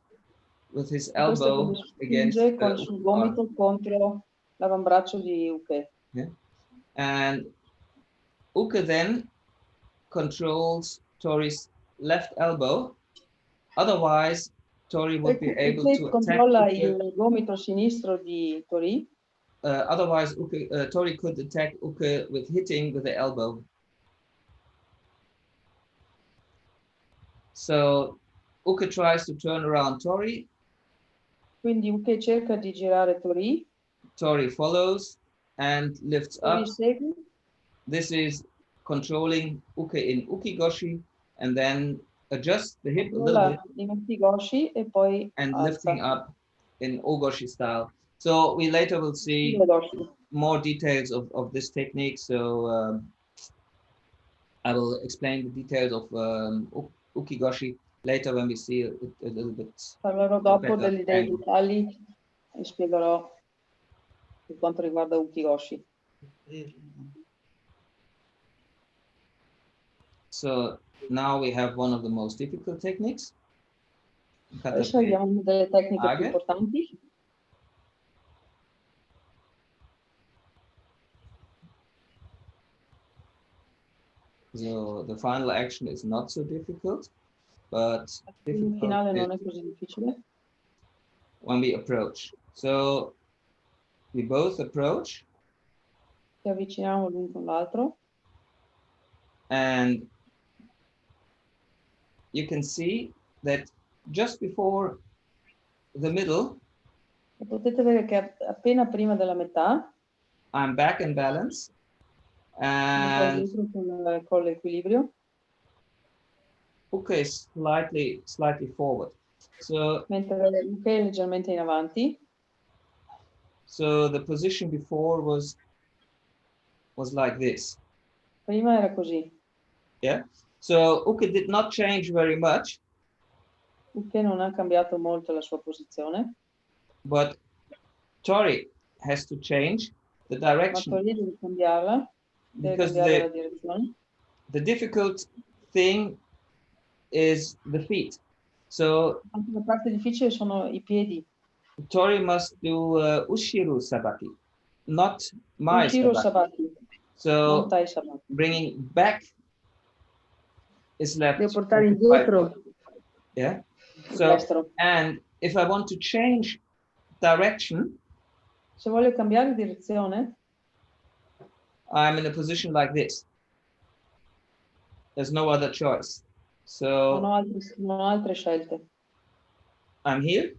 with his elbow against con il suo gomito contro l'avambraccio di Uke. Yeah. And Uke then controls Tori's left elbow. Otherwise, Tori would be able to attack. Controlla il gomito sinistro di Tori. Otherwise, Tori could attack Uke with hitting with the elbow. So Uke tries to turn around Tori. Quindi Uke cerca di girare Tori. Tori follows and lifts Tori up. segue. This is controlling Uke in Ukigoshi, and then adjust the hip a little bit. In Ukigoshi e poi and alza. lifting up in Ogoshi style. So we later will see more details of this technique. So I will explain the details of Ukigoshi later when we see it a little bit. Parlerò dopo dei dettagli e spiegherò per quanto riguarda Ukigoshi. So now we have one of the most difficult techniques. Adesso abbiamo delle tecniche più importanti. So the final action is not so difficult, but Il finale non è così difficile. When we approach. So we both approach. Ci avviciniamo l'un con l'altro. And you can see that just before the middle, E potete vedere che appena prima della metà, I'm back in balance. And con l'equilibrio. Uke is slightly forward. So Mentre Uke è leggermente in avanti. So the position before was like this. Prima era così. Yeah. So Uke did not change very much. Uke non ha cambiato molto la sua posizione. But Tori has to change the direction. Ma Tori deve cambiarla. Deve Because cambiare la direzione. the difficult thing is the feet. So Anche la parte difficile sono i piedi. Tori must do Ushiru Sabaki, not Mai Ushiru Sabaki. Sabaki. So Non Tai Sabaki. bringing back is left. Devo portare indietro. Yeah. So and if I want to change direction, se voglio cambiare direzione, I'm in a position like this. There's no other choice. So non ho altre scelte. I'm here.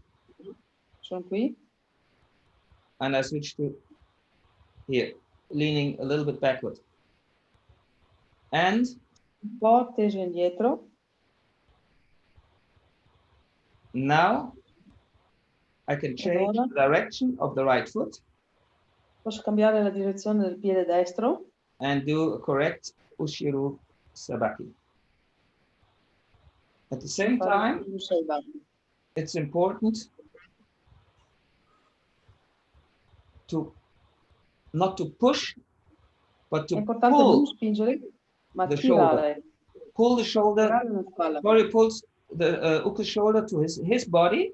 Sono qui. And I switch to here, leaning a little bit backward. And Un po' teso indietro. now I can change the direction of the right foot. Posso cambiare la direzione del piede destro. And do a correct Ushiru Sabaki. At the same time, it's important to not to push, but to pull the shoulder. Pull the shoulder. Tori pulls the Uke's shoulder to his body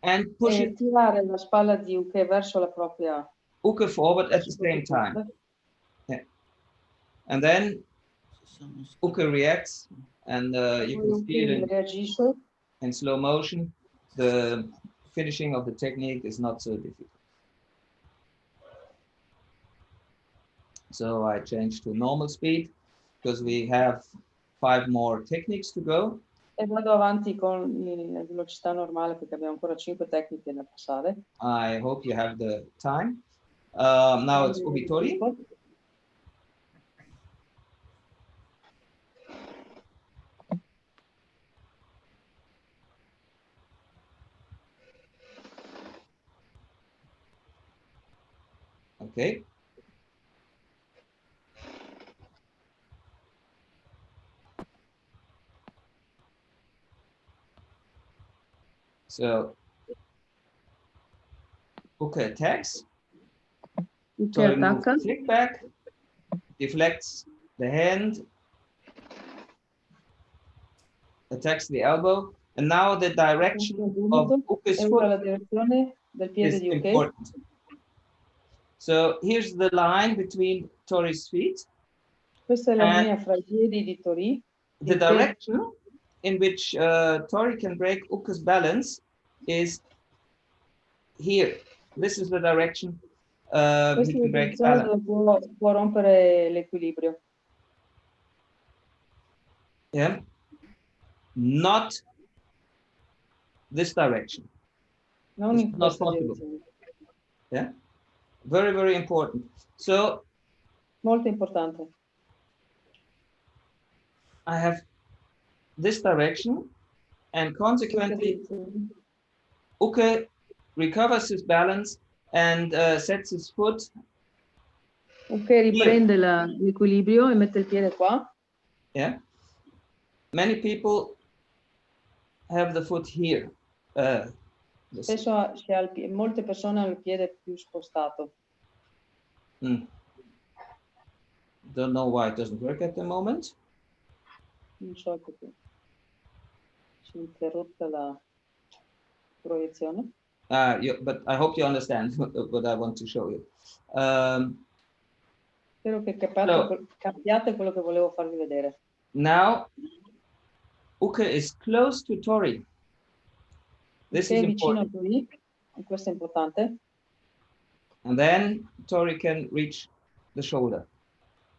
and push it. Tirare la spalla di Uke verso la propria. Uke forward at the same time. Yeah. And then Uke reacts, and you can see it in slow motion. The finishing of the technique is not so difficult. So I changed to normal speed because we have 5 more techniques to go. E vado avanti con la velocità normale perché abbiamo ancora 5 tecniche da passare. I hope you have the time. Now it's Ubitori. Okay. So, Uke attacks. Tori moves the kick back, deflects the hand, attacks the elbow, And now the direction of Uke's e ora la foot direzione del piede is di Uke. important. So here's the line between Tori's feet. Questa è la And linea fra i piedi di Tori. the direction in which Tori can break Uke's balance is here. This is the direction he Questa è la can break direzione balance. dove può rompere l'equilibrio. Yeah, not this direction. Non in It's not questa possible. direzione. Yeah, very, very important. So Molto importante. I have this direction, and consequently, Uke recovers his balance and sets his foot. Uke riprende l'equilibrio e mette il piede qua. Yeah. Many people have the foot here. Spesso molte persone hanno il piede più spostato. Don't know why it doesn't work at the moment. Non so perché. Si è interrotta la proiezione. But I hope you understand what I want to show you. Spero che capiate quello che volevo farvi vedere. Now, Uke is close to Tori. This is vicino a important. Tori, e questo è importante. And then Tori can reach the shoulder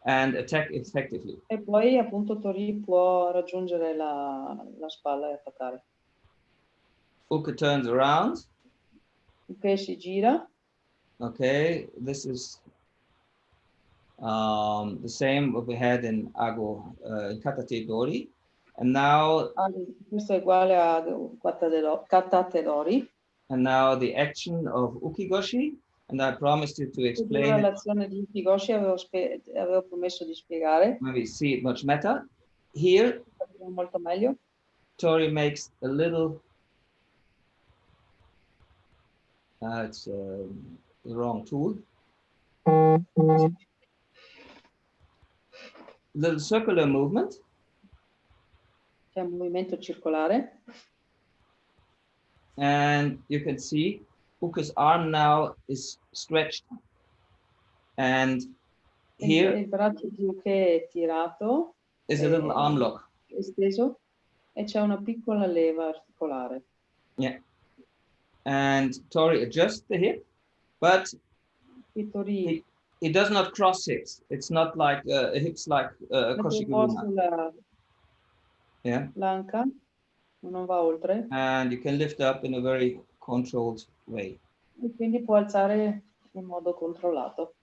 and attack effectively. E poi appunto Tori può raggiungere la spalla e attaccare. Uke turns around. Uke si gira. Okay, this is the same what we had in Ago in Katate Dori. And now Questo è uguale a Katate Dori. And now the action of Ukigoshi, and I promised you to explain it. L'azione di Ukigoshi avevo promesso di spiegare. Maybe see it much better. Here, molto meglio. Tori makes a little. It's the wrong tool. Little circular movement. C'è un movimento circolare. And you can see Uke's arm now is stretched. And here il braccio di Uke è tirato. Is a little arm lock. Esteso. E c'è una piccola leva articolare. Yeah. And Tori adjusts the hip, but he does not cross hips. It's not like hips like Koshiguruma. Yeah. L'anca non va oltre. And you can lift up in a very controlled way. E quindi può alzare in modo controllato.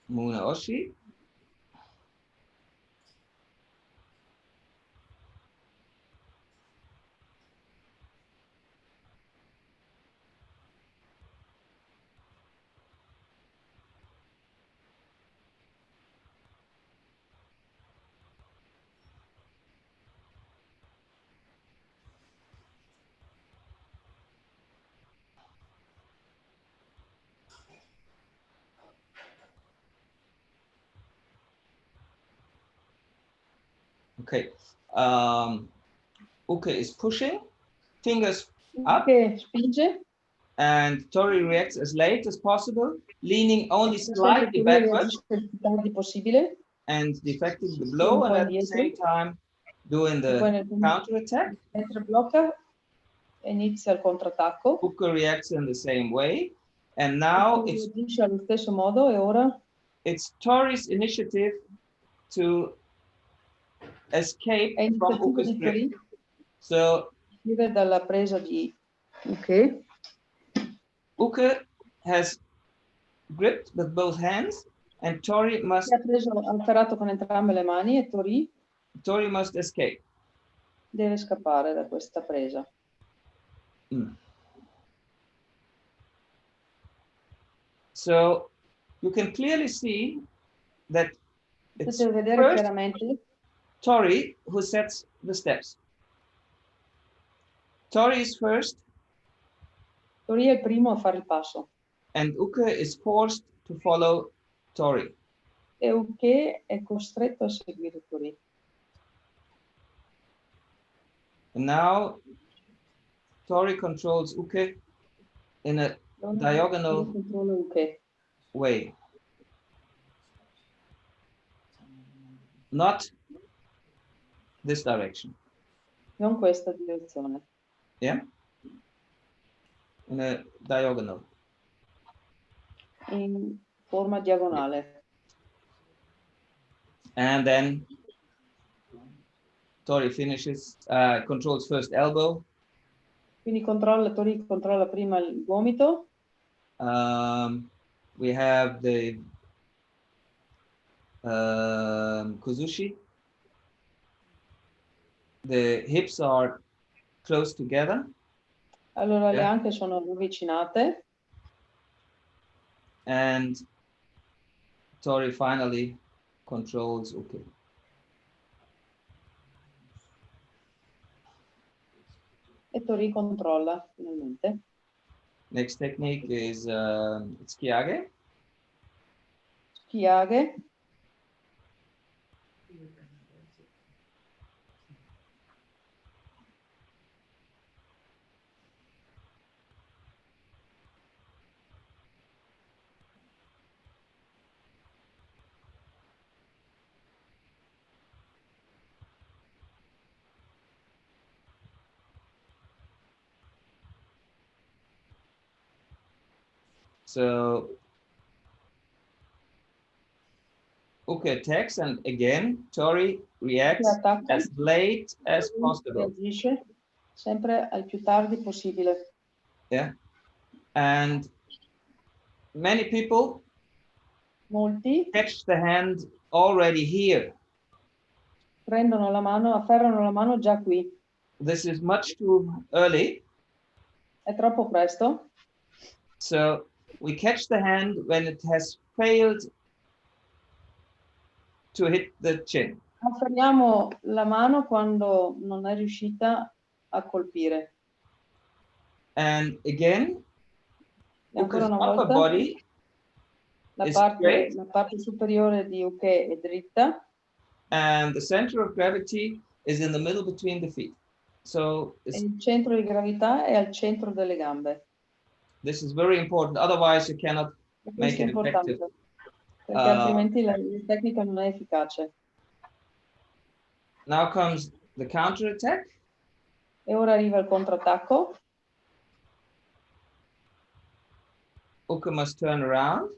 Muna Oshi. Okay. Uke is pushing, fingers up. Spinge. And Tori reacts as late as possible, leaning only slightly backwards. And deflecting the blow, and at the same time doing the counter attack. Inizia il contrattacco. Uke reacts in the same way. And now it's allo stesso modo, e ora it's Tori's initiative to escape from Uke's grip. So dalla presa di Uke. Uke has gripped with both hands, and Tori must. Ha afferrato con entrambe le mani e Tori must escape. Deve scappare da questa presa. So you can clearly see that it's first Tori who sets the steps. Tori is first. Tori è il primo a fare il passo. And Uke is forced to follow Tori. e Uke è costretto a seguire Tori. And now Tori controls Uke in a diagonal Controlla Uke. way. Not this direction. Non questa direzione. Yeah? In a diagonal. In forma diagonale. And then Tori finishes, controls first elbow. Quindi Tori controlla prima il gomito. We have the Kozushi. The hips are close together. Allora le anche sono avvicinate. And Tori finally controls Uke. E Tori controlla finalmente. Next technique is Tsukiyage. Tsukiyage. So Uke attacks, and again Tori reacts as late as possible. Reagisce sempre al più tardi possibile. Yeah, and many people catch the hand already here. Prendono la mano, afferrano la mano già qui. This is much too early. È troppo presto. So we catch the hand when it has failed to hit the chin. Afferriamo la mano quando non è riuscita a colpire. And again, ancora una upper volta, body la is parte straight, superiore di Uke è dritta. and the center of gravity is in the middle between the feet. So Il centro di gravità è al centro delle gambe. this is very important. Otherwise, you cannot make Questo è it effective. importante, perché altrimenti la tecnica non è efficace. Now comes the counter attack. E ora arriva il contrattacco. Uke must turn around.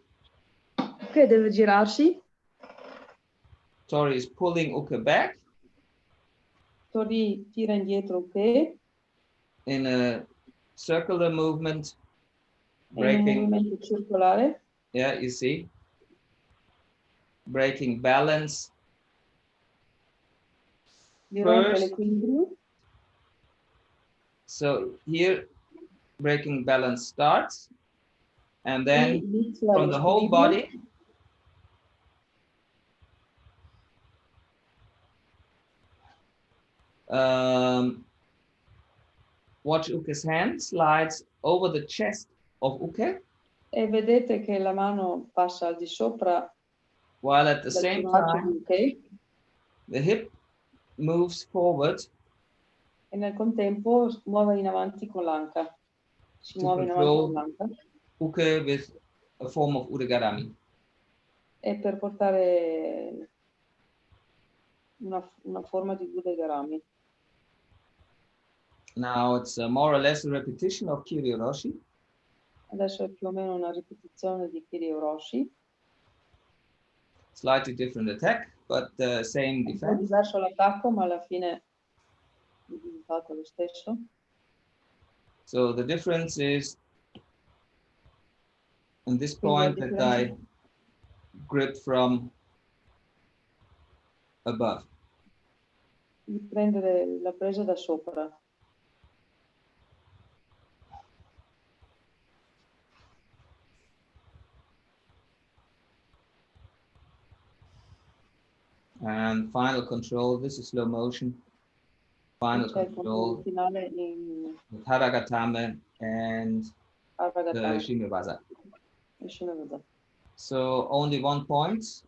Che deve girarsi. Tori is pulling Uke back Tori tira indietro Uke. in a circular movement, In un breaking. movimento circolare. Yeah, you see, breaking balance. Di rompere First, l'equilibrio. so here, breaking balance starts, and then Inizia from the whole l'equilibrio. body, watch Uke's hand slides over the chest of Uke, E vedete che la mano passa al di sopra while at the del same torace di time Uke, the hip moves forward e nel contempo muove in avanti con l'anca. Si to muove in avanti con control l'anca. Uke with a form of Udegarami. E per portare una forma di Udegarami. Now it's more or less a repetition of Kiri-Oroshi. Adesso è più o meno una ripetizione di Kiri-Oroshi. Slightly different attack, but same È defense. diverso l'attacco, ma alla fine il risultato è lo stesso. So the difference is in this Quindi point that I grip from above. di prendere la presa da sopra. And final control, this is slow motion. Final C'è il control controllo finale in with Haragatame and the Haragatame. Shimebasa. Shimebasa. So only 1 point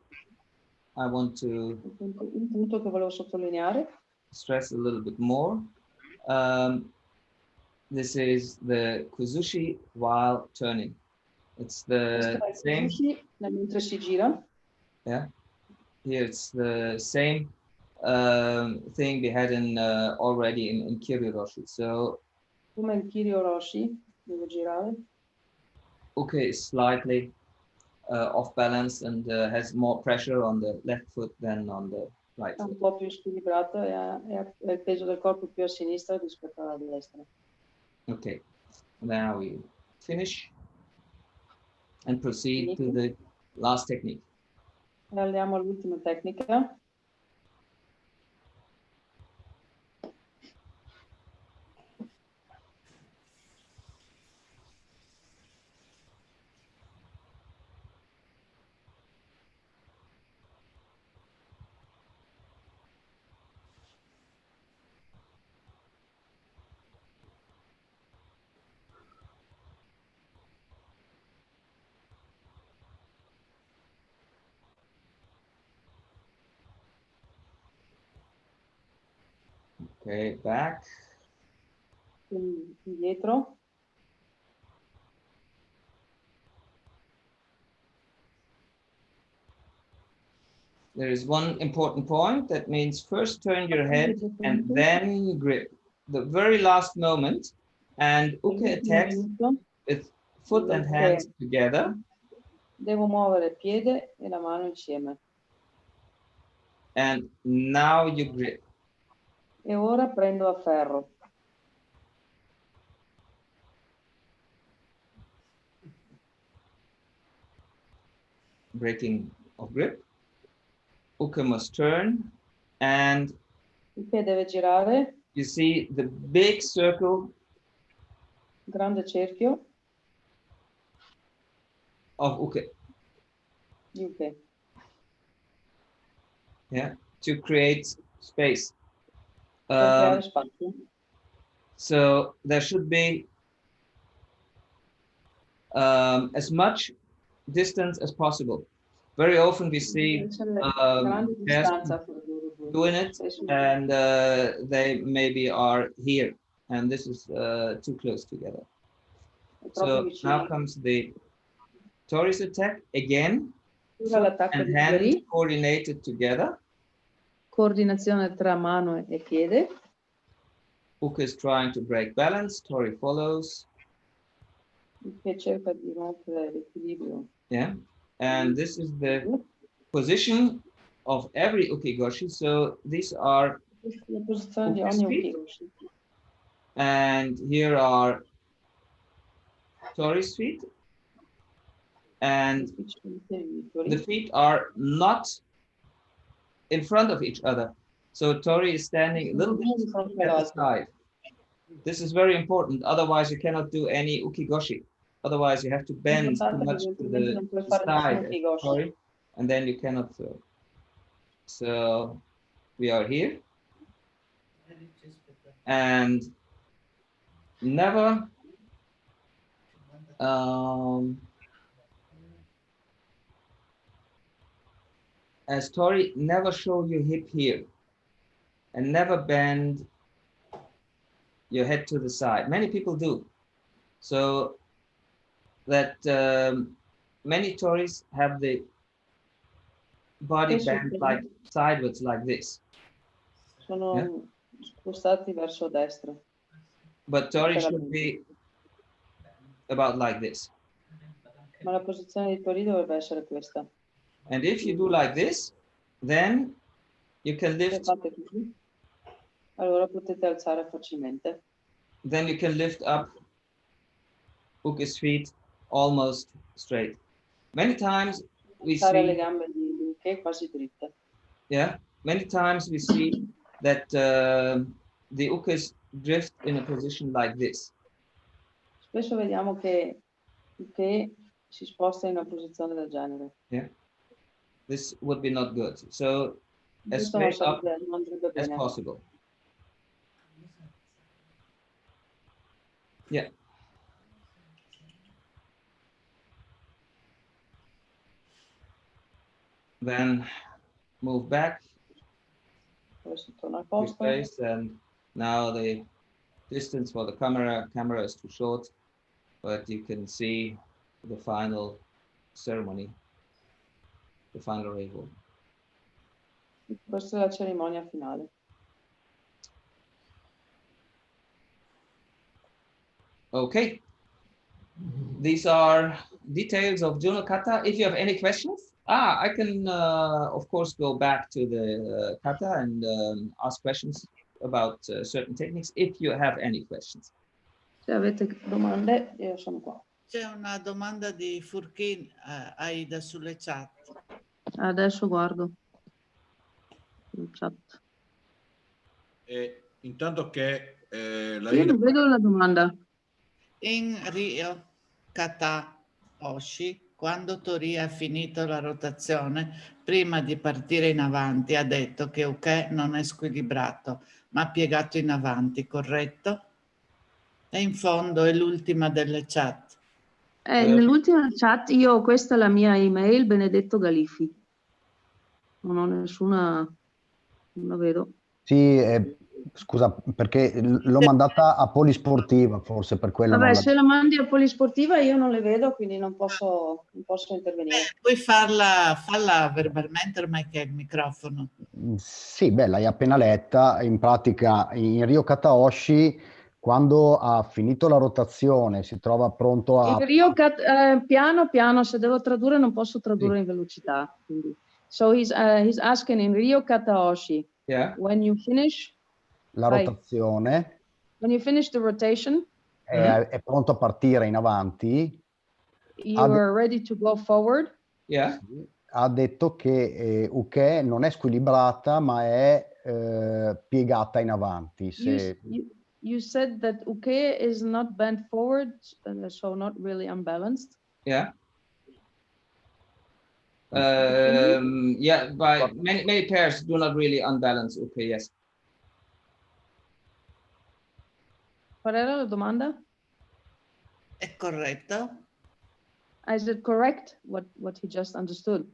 I want to un punto che volevo sottolineare. stress a little bit more. This is the kuzushi while turning. It's the same. Mentre si gira. Yeah. Here it's the same thing we had in already in Kiryu-Roshi. So come il Kiryu-Roshi, devo girare. Uke is slightly off balance and has more pressure on the left foot than on the right È un foot. po' più squilibrato e ha il peso del corpo più a sinistra rispetto alla destra. Okay, now we finish and proceed to the last technique. Andiamo all'ultima tecnica. Okay, back. Indietro. There is one important point. That means first turn your head and then grip. The very last moment, and Uke attacks with foot and hands together. Devo muovere il piede e la mano insieme. And now you grip. E ora prendo a ferro. Breaking of grip. Uke must turn, and Uke deve girare. You see the big circle. Grande cerchio. Of Uke. Uke. Yeah, to create space. So there should be as much distance as possible. Very often we see doing it, and they maybe are here, and this is too close together. So now comes the Tori's attack again, and hands coordinated together. Coordinazione tra mano e piede. Uke is trying to break balance, Tori follows. Uke cerca di rompere l'equilibrio. Yeah, and this is the position of every ukigoshi. So these are Uke's feet. And here are Tori's feet. And the feet are not in front of each other. So Tori is standing a little bit at the side. This is very important. Otherwise, you cannot do any ukigoshi. Otherwise, you have to bend too much to the side of Tori, and then you cannot throw. So we are here. And never as Tori, never show your hip here and never bend your head to the side. Many people do. So that many Toris have the body bent like sideways like this. Sono spostati verso destra. But Tori should be about like this. Ma la posizione di Tori dovrebbe essere questa. And if you do like this, then you can lift. Allora potete alzare facilmente. Then you can lift up Uke's feet almost straight. Many times we see. Le gambe di Uke quasi dritte. Yeah, many times we see that the Ukes drift in a position like this. Spesso vediamo che Uke si sposta in una posizione del genere. Yeah. This would be not good. So as straight up as possible. Yeah. Then move back, Adesso torna al posto. replace, and now the distance for the camera is too short, but you can see the final ceremony, the final revo. Questa è la cerimonia finale. Okay. These are details of Juno kata. If you have any questions, I can of course go back to the kata and ask questions about certain techniques if you have any questions. Se avete domande, io sono qua. C'è una domanda di Furkin, Aida, sulle chat. Adesso guardo il chat. Intanto che la Io non vedo la domanda. In Rio Kata Oshi, quando Tori ha finito la rotazione, prima di partire in avanti, ha detto che Uke non è squilibrato, ma piegato in avanti, corretto? E in fondo è l'ultima delle chat. Nell'ultima chat questa è la mia email, Benedetto Galifi. Non ho nessuna, non la vedo. Sì, scusa, perché l'ho mandata a Polisportiva, forse per quello. Vabbè, se la mandi a Polisportiva io non le vedo, quindi non posso intervenire. Puoi farla verbalmente ormai che hai il microfono. Sì, beh, l'hai appena letta. In pratica, in Rio Kata Oshi, quando ha finito la rotazione, si trova pronto a... Piano piano, se devo tradurre non posso tradurre in velocità. Quindi. So he's asking in Rio Kata Oshi, when you finish... La rotazione. When you finish the rotation... È pronto a partire in avanti. You are ready to go forward. Yeah. Ha detto che Uke non è squilibrata, ma è piegata in avanti. You said that Uke is not bent forward, so not really unbalanced. Yeah. Yeah, by many pairs do not really unbalance Uke, yes. Qual era la domanda? È corretto? Is it correct what he just understood?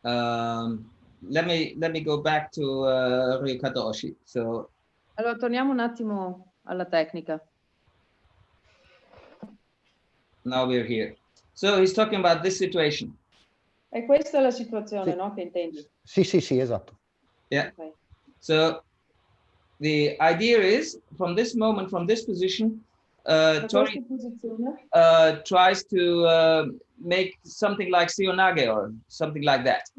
Let me go back to Rio Kata Oshi. So allora torniamo un attimo alla tecnica. Now we're here. So he's talking about this situation. E questa è la situazione, no? Che intendi? Sì, esatto. Yeah. Okay. So the idea is, from this moment, from this position, Tori tries to make something like Seonage or something like that.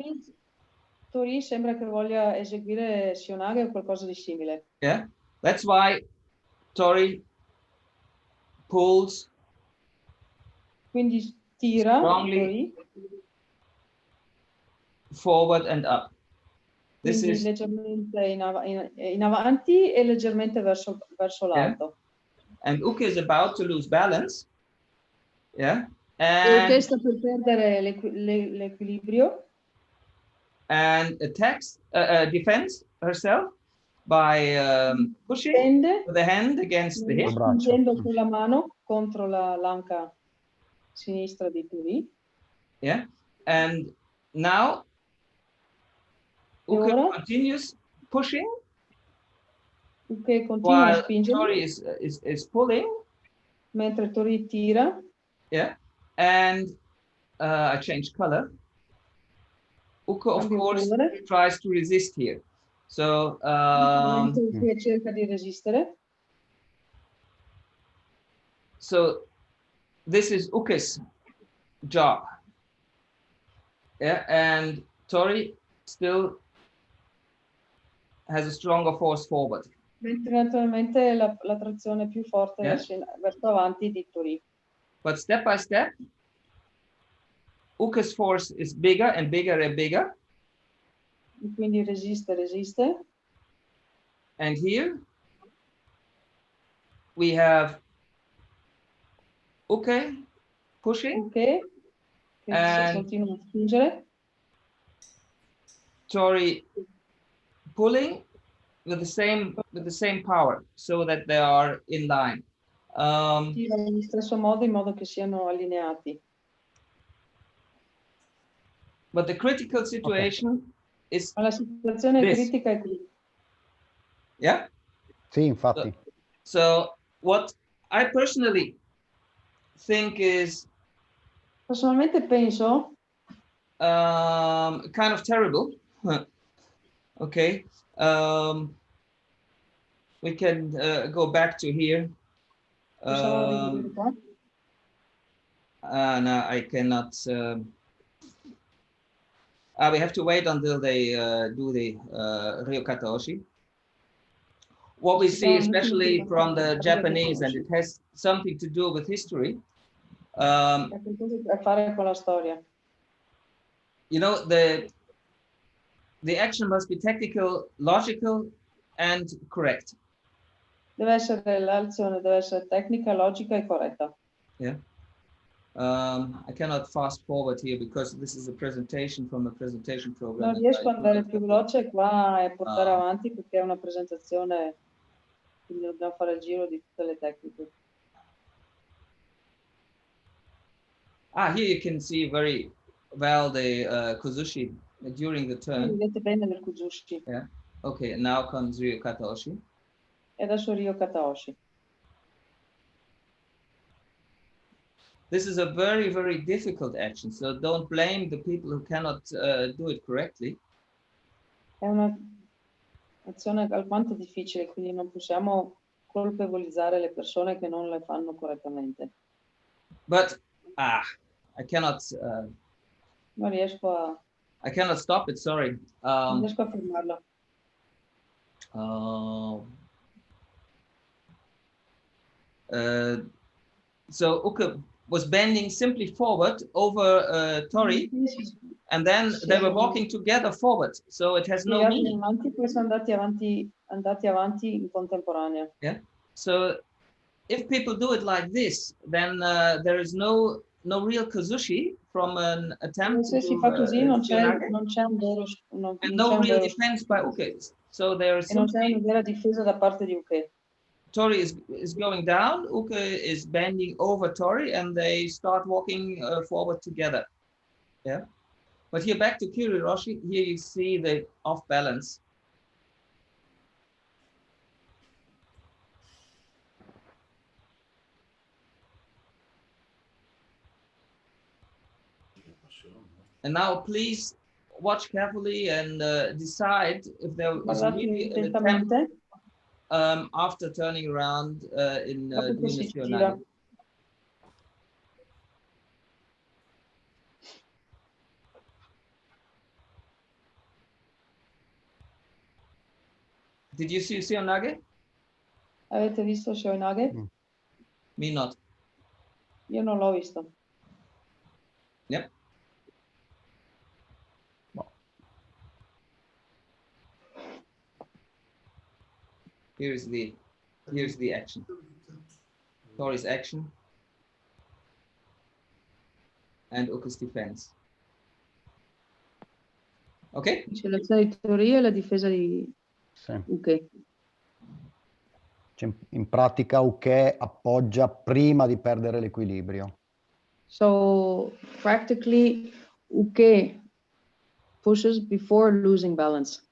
Tori sembra che voglia eseguire Seonage o qualcosa di simile. Yeah, that's why Tori pulls. Quindi tira strongly forward and up. This is leggermente in avanti e leggermente verso l'alto. And Uke is about to lose balance. Yeah. Uke sta per perdere l'equilibrio. And attacks, defends herself by pushing with the hand against the hip. Spingendo con la mano contro l'anca sinistra di Tori. Yeah. And now Uke continues pushing. Uke continua a spingere. Tori is pulling. Mentre Tori tira. Yeah. And I change color. Uke, of course, tries to resist here. So Uke cerca di resistere. So this is Uke's job. Yeah, and Tori still has a stronger force forward. Mentre naturalmente la trazione più forte verso avanti di Tori. But step by step, Uke's force is bigger and bigger and bigger. Quindi resiste. And here we have Uke pushing. Uke che continua a spingere. Tori pulling with the same power, so that they are in line. Tira allo stesso modo, in modo che siano allineati. But the critical situation is Ma la situazione this. critica è qui. Yeah? Sì, infatti. So what I personally think is Personalmente penso kind of terrible. Okay. We can go back to here. possiamo rivedere qua. No, I cannot. We have to wait until they do the Ryokata Oshi. What we see, especially from the Japanese, and it has something to do with history. Ha qualcosa a fare con la storia. You know, the action must be technical, logical, and correct. L'azione deve essere tecnica, logica e corretta. Yeah. I cannot fast forward here because this is a presentation from a presentation program. Non riesco ad andare più veloce qua e portare avanti perché è una presentazione, quindi dobbiamo fare il giro di tutte le tecniche. Here you can see very well the Kozushi during the turn. Vedete bene nel Kuzushi. Yeah. Okay, now comes Ryokata Oshi. E adesso Ryokata Oshi. This is a very, very difficult action, so don't blame the people who cannot do it correctly. È un'azione alquanto difficile, quindi non possiamo colpevolizzare le persone che non le fanno correttamente. But I cannot. Non riesco a. I cannot stop it. Sorry. Non riesco a fermarla. So Uke was bending simply forward over Tori, and then they were walking together forward. So it has no meaning. Poi sono andati avanti in contemporanea. Yeah. So if people do it like this, then there is no real Kozushi from an attempt Se to si fa così non c'è un vero and no real defense by Uke. So there is non c'è una vera difesa da parte di Uke. Tori is going down, Uke is bending over Tori, and they start walking forward together. Yeah. But here back to Kiriroshi, here you see the off balance. And now please watch carefully and decide if there is really an attempt after turning around in Yonagi. Did you see Seonage? Avete visto Seonage? Me not. Io non l'ho visto. Yep. Here's the action. Tori's action and Uke's defense. Ok? C'è l'azione di teoria e la difesa di Uke. Cioè, in pratica Uke appoggia prima di perdere l'equilibrio. So practically Uke pushes before losing balance.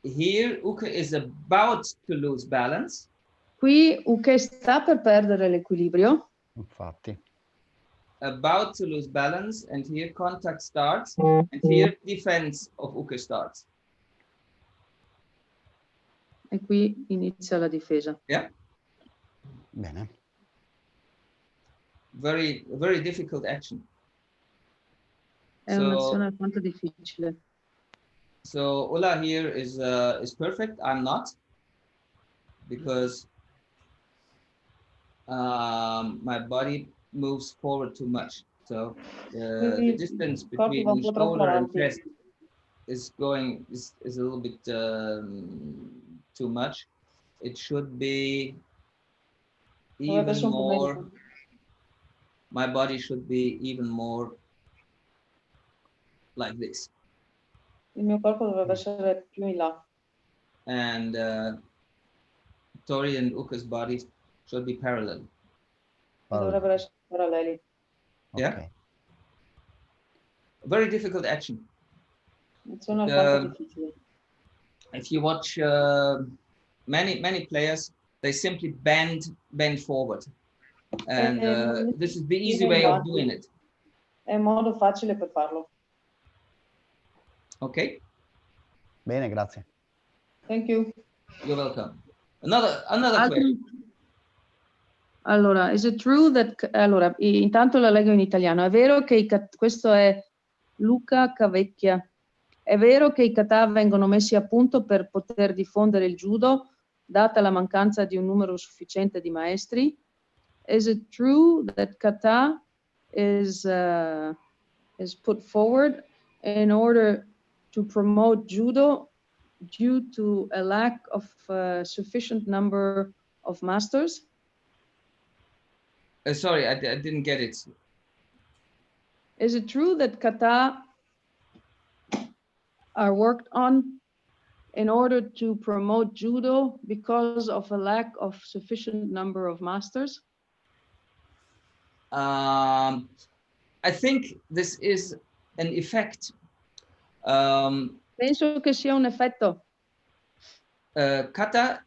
Here Uke is about to lose balance. Qui Uke sta per perdere l'equilibrio. Infatti. About to lose balance, and here contact starts, and here defense of Uke starts. E qui inizia la difesa. Yeah. Bene. Very, very difficult action. È un'azione alquanto difficile. So Ulla here is perfect. I'm not, because my body moves forward too much. So the distance between the shoulder and chest is a little bit too much. It should be even more. My body should be even more like this. Il mio corpo dovrebbe essere più in là. And Tori and Uke's bodies should be parallel. Dovrebbero essere paralleli. Yeah. Very difficult action. Sono alquanto difficili. If you watch many players, they simply bend forward, and this is the easy way of doing it. È un modo facile per farlo. Okay. Bene, grazie. Thank you. You're welcome. Another question. Allora, is it true that... Allora, intanto la leggo in italiano. È vero che questo è Luca Cavecchia. È vero che i kata vengono messi a punto per poter diffondere il judo, data la mancanza di un numero sufficiente di maestri? Is it true that kata is put forward in order to promote judo due to a lack of sufficient number of masters? Sorry, I didn't get it. Is it true that kata are worked on in order to promote judo because of a lack of sufficient number of masters? I think this is an effect. Penso che sia un effetto. Kata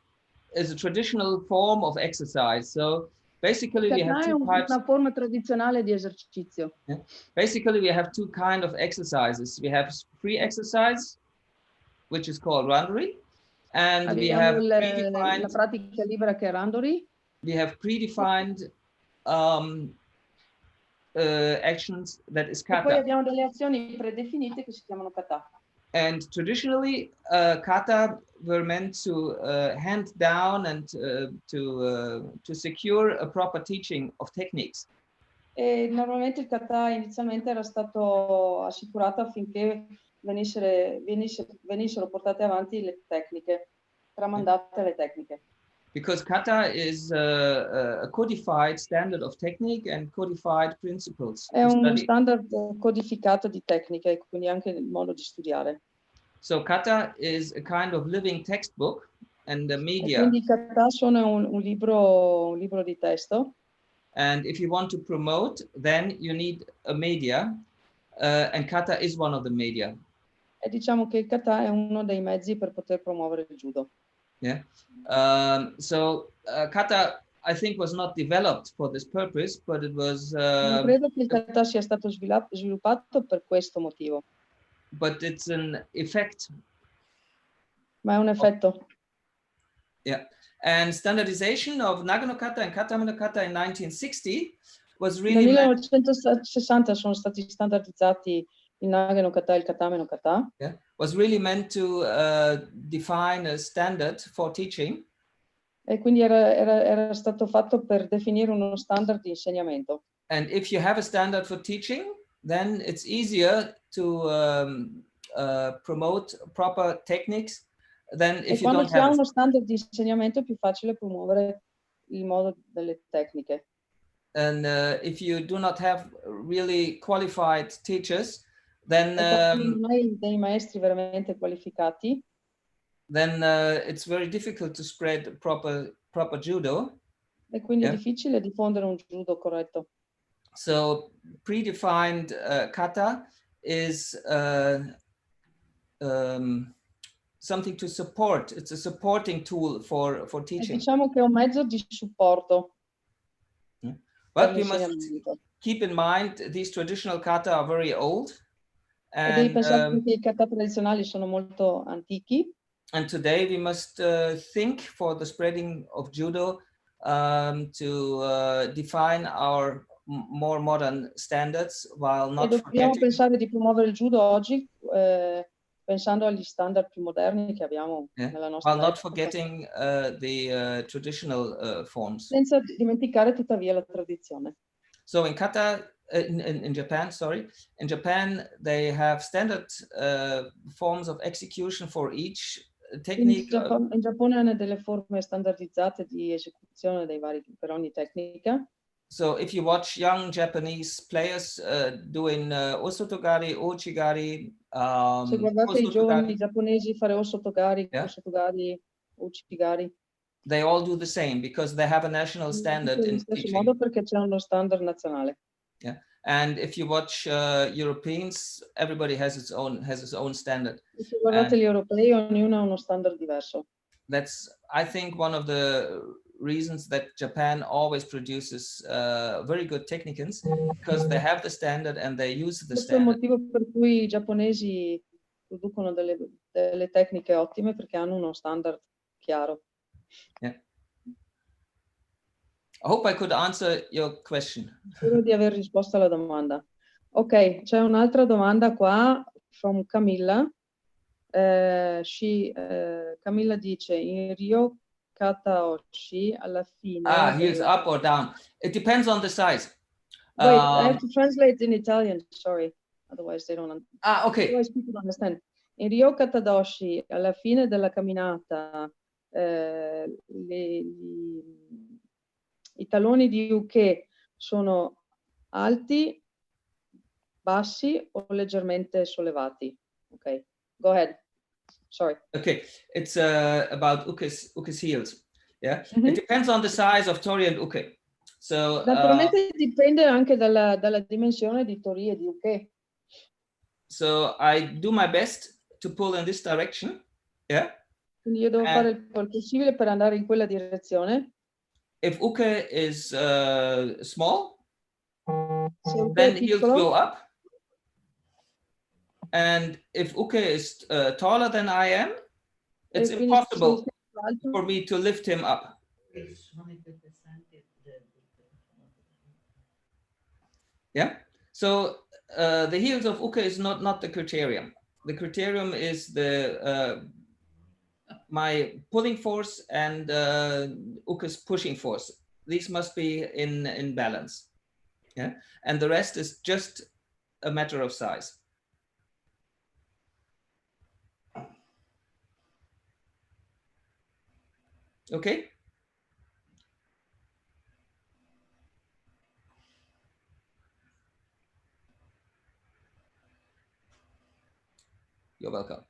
is a traditional form of exercise. So basically we have two types. Una forma tradizionale di esercizio. Yeah. Basically we have two kinds of exercises. We have free exercise, which is called randori, and we have predefined, la pratica libera che è randori. We have predefined actions, that is kata. E poi abbiamo delle azioni predefinite che si chiamano kata. And traditionally, kata were meant to hand down and to secure a proper teaching of techniques. E normalmente il kata inizialmente era stato assicurato affinché venissero portate avanti le tecniche, tramandate le tecniche. Because kata is a codified standard of technique and codified principles. È uno standard codificato di tecniche, quindi anche il modo di studiare. So kata is a kind of living textbook and the media. E quindi kata sono un libro di testo. And if you want to promote, then you need a media, and kata is one of the media. E diciamo che il kata è uno dei mezzi per poter promuovere il judo. Yeah. So kata, I think, was not developed for this purpose, but it was. Non credo che il kata sia stato sviluppato per questo motivo. But it's an effect. Ma è un effetto. Yeah. And standardization of Nagano kata and Katame no kata in 1960 was really. Nel 1960 sono stati standardizzati il Nagano kata e il Katame no kata. Yeah. Was really meant to define a standard for teaching. E quindi era stato fatto per definire uno standard di insegnamento. And if you have a standard for teaching, then it's easier to promote proper techniques than if you don't have. Quando si ha uno standard di insegnamento è più facile promuovere il modo delle tecniche. And if you do not have really qualified teachers, then dei maestri veramente qualificati, then it's very difficult to spread proper judo. E quindi è difficile diffondere un judo corretto. So predefined kata is something to support. It's a supporting tool for teaching. E diciamo che è un mezzo di supporto. But we must keep in mind these traditional kata are very old. E devi pensare che i kata tradizionali sono molto antichi. And today we must think for the spreading of judo to define our more modern standards while not e dobbiamo pensare di promuovere il judo oggi pensando agli standard più moderni che abbiamo nella nostra while not forgetting the traditional forms. Senza dimenticare tuttavia la tradizione. So in kata, in Japan, in Japan they have standard forms of execution for each technique. In Giappone hanno delle forme standardizzate di esecuzione per ogni tecnica. So if you watch young Japanese players doing osotogari, uchigari, se guardate i giovani giapponesi fare osotogari, osotogari, uchigari, they all do the same because they have a national standard in stesso teaching. Modo perché c'è uno standard nazionale. Yeah. And if you watch Europeans, everybody has its own standard. Se guardate gli europei, ognuno ha uno standard diverso. That's, I think, one of the reasons that Japan always produces very good technicians, because they have the standard and they use the Questo è il standard. motivo per cui i giapponesi producono delle tecniche ottime, perché hanno uno standard chiaro. Yeah. I hope I could answer your question. Spero di aver risposto alla domanda. Ok, c'è un'altra domanda qua from Camilla. Camilla dice in Ryo Kataoshi alla fine. Heels up or down. It depends on the size. Wait, I have to translate in Italian. Sorry, otherwise they don't. Okay. Otherwise people don't understand. In Ryo Kataoshi alla fine della camminata, i talloni di uke sono alti, bassi o leggermente sollevati? Ok, go ahead. Sorry. Okay, it's about uke's heels. Yeah, it depends on the size of tori and uke. So naturalmente dipende anche dalla dimensione di tori e di uke. So I do my best to pull in this direction. Yeah. Quindi io devo fare il possibile per andare in quella direzione. If uke is small, then heels go up. And if uke is taller than I am, it's impossible for me to lift him up. Yeah. So the heels of uke is not the criterion. The criterion is the my pulling force and uke's pushing force. These must be in balance. Yeah. And the rest is just a matter of size. Okay. You're welcome.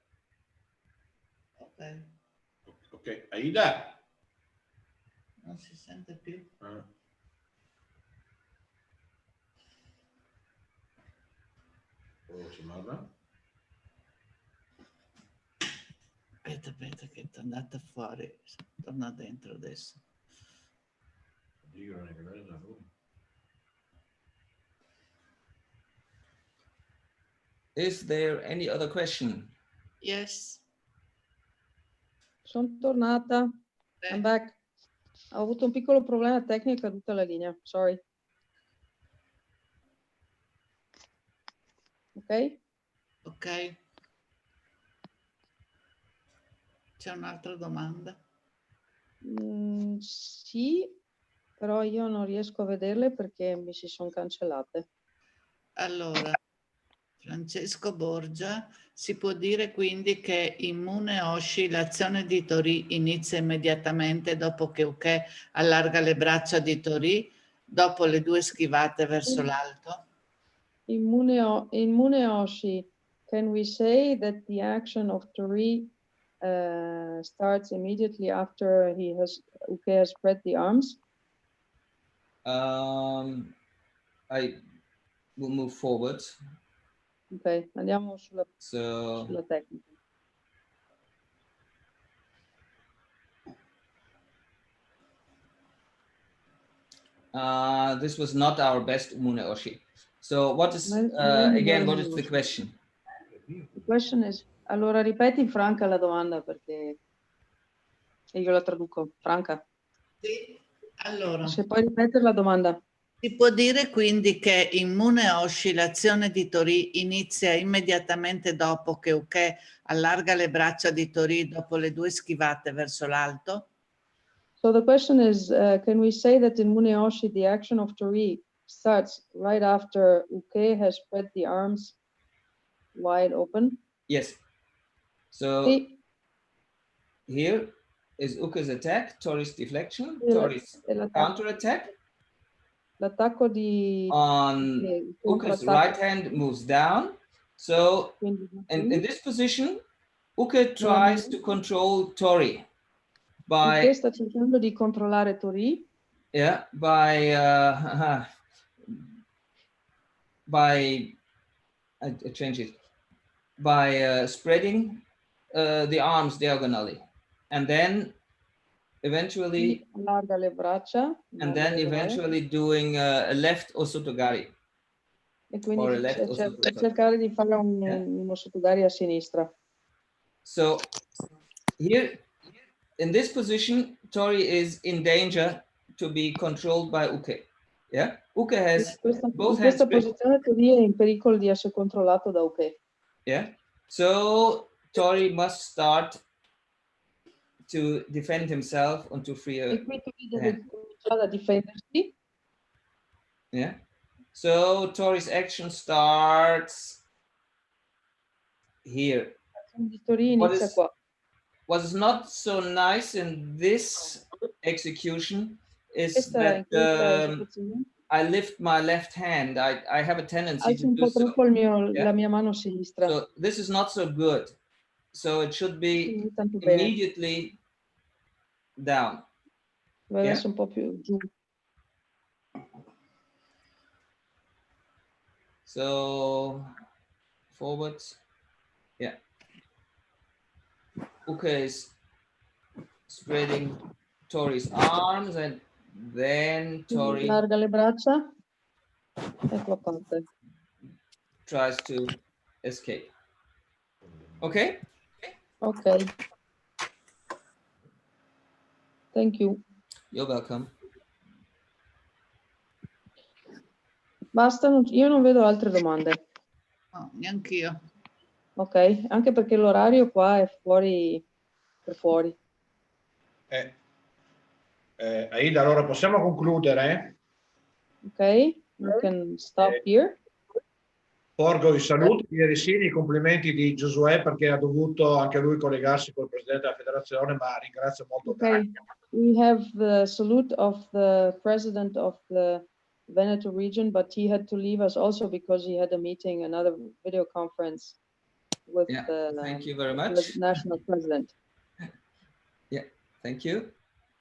Ok, Aida. Non si sente più. Aspetta che è andata fuori, torna dentro adesso. Is there any other question? Yes. Sono tornata. I'm back. Ho avuto un piccolo problema tecnico, è caduta la linea. Sorry. Ok? Ok. C'è un'altra domanda? Sì, però io non riesco a vederle perché mi si sono cancellate. Allora, Francesco Borgia, si può dire quindi che in Mune-Oshi l'azione di Tori inizia immediatamente dopo che uke allarga le braccia di Tori, dopo le due schivate verso l'alto? In Mune-Oshi, can we say that the action of Tori starts immediately after uke has spread the arms? I will move forward. Ok, andiamo sulla tecnica. This was not our best Mune-Oshi. So what is, again, what is the question? The question is, allora ripeti Franca la domanda perché io la traduco. Franca. Sì, allora. Se puoi ripetere la domanda. Si può dire quindi che in Mune-Oshi l'azione di Tori inizia immediatamente dopo che uke allarga le braccia di Tori dopo le due schivate verso l'alto? So the question is, can we say that in Mune-Oshi the action of Tori starts right after uke has spread the arms wide open? Yes. So here is uke's attack, Tori's deflection, Tori's counter attack. L'attacco di uke's right hand moves down. So in this position, uke tries to control Tori by uke sta cercando di controllare Tori. Yeah, by by, I change it, by spreading the arms diagonally, and then eventually, allarga le braccia, and then eventually doing a left osotogari. E quindi or a left osotogari. cercare di fare un osotogari a sinistra. So here, in this position, Tori is in danger to be controlled by Uke. Yeah, Uke has both In hands. questa posizione Tori è in pericolo di essere controllato da Uke. Yeah, so Tori must start to defend himself and to free E qui Tori deve cominciare a difendersi. Yeah, so Tori's action starts here. Tori inizia qua. What is not so nice in this execution is that I lift my left hand. I have a tendency Alzo to un do po' so. troppo la mia mano sinistra. So this is not so good. So it should be Tanto bene. immediately down. Deve Yeah? essere un po' più giù. So forwards. Yeah. Uke is spreading Tori's arms, and then Tori Allarga le braccia. E qua parte. tries to escape. Okay? Ok. Thank you. You're welcome. Basta, io non vedo altre domande. No, neanch'io. Ok, anche perché l'orario qua è fuori, per fuori. Aida, allora possiamo concludere? Ok, we can stop here. Porgo i saluti di Eresini, i complimenti di Giosuè perché ha dovuto anche lui collegarsi col presidente della federazione, ma ringrazio molto. Okay, we have the salute of the president of the Veneto region, but he had to leave us also because he had a meeting, another video conference with the Thank you very much. national president. Yeah, thank you.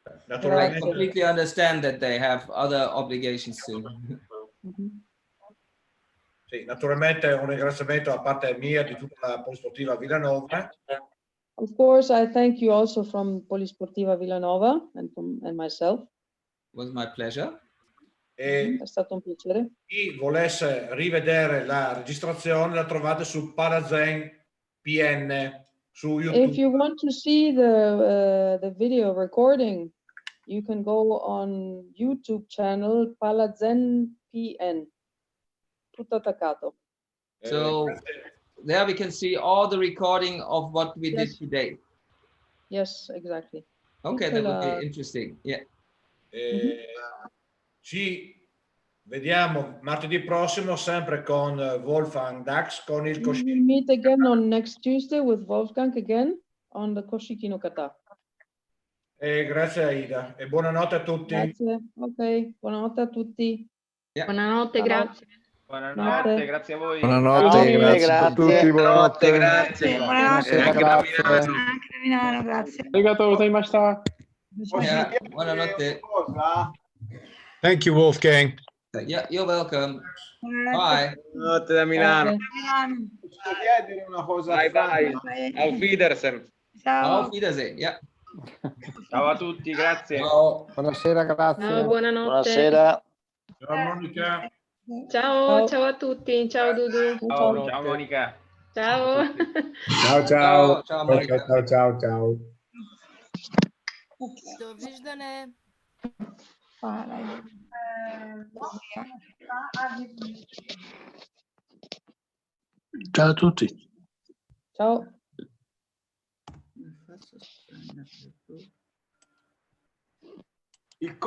I Naturalmente, completely understand that they have other obligations too. sì, naturalmente un ringraziamento da parte mia e di tutta la Polisportiva Villanova. Of course, I thank you also from Polisportiva Villanova and myself. It was my pleasure. E È stato un piacere. chi volesse rivedere la registrazione la trovate su Palazen PN su YouTube. If you want to see the video recording, you can go on YouTube channel Palazen PN. Tutto attaccato. So there we can see all the recording of what we did today. Yes, exactly. Okay, Tutta that would la- be interesting. Yeah. Ci vediamo martedì prossimo sempre con Wolfgang Dax con il We Koshi. will meet again on next Tuesday with Wolfgang again on the Koshiki no Kata. E grazie Aida e buonanotte a tutti. Grazie. Ok, buonanotte a tutti. Buonanotte, Ciao. grazie. Buonanotte, grazie a voi. Buonanotte, grazie a tutti, buonanotte. Grazie. Buonanotte, Anche da grazie. Milano. Anche da Milano, grazie. Arigatou gozaimashita. Yeah, buonanotte. Thank you Wolfgang. Yeah, you're welcome. Bye. Buonanotte da Milano. Milano. Posso chiedere una cosa? Bye bye. Auf Wiedersehen. Ciao. Auf Wiedersehen. Yeah. Ciao a tutti, grazie. Ciao, buonasera, grazie. Ciao, buonanotte. Buonasera. Ciao Monica. Ciao, ciao a tutti. Ciao Dudu. Ciao, ciao Monica. Ciao. Ciao, ciao. Ciao, Monica. Ciao, ciao, ciao. Doviždane. Ciao a tutti. Ciao. Il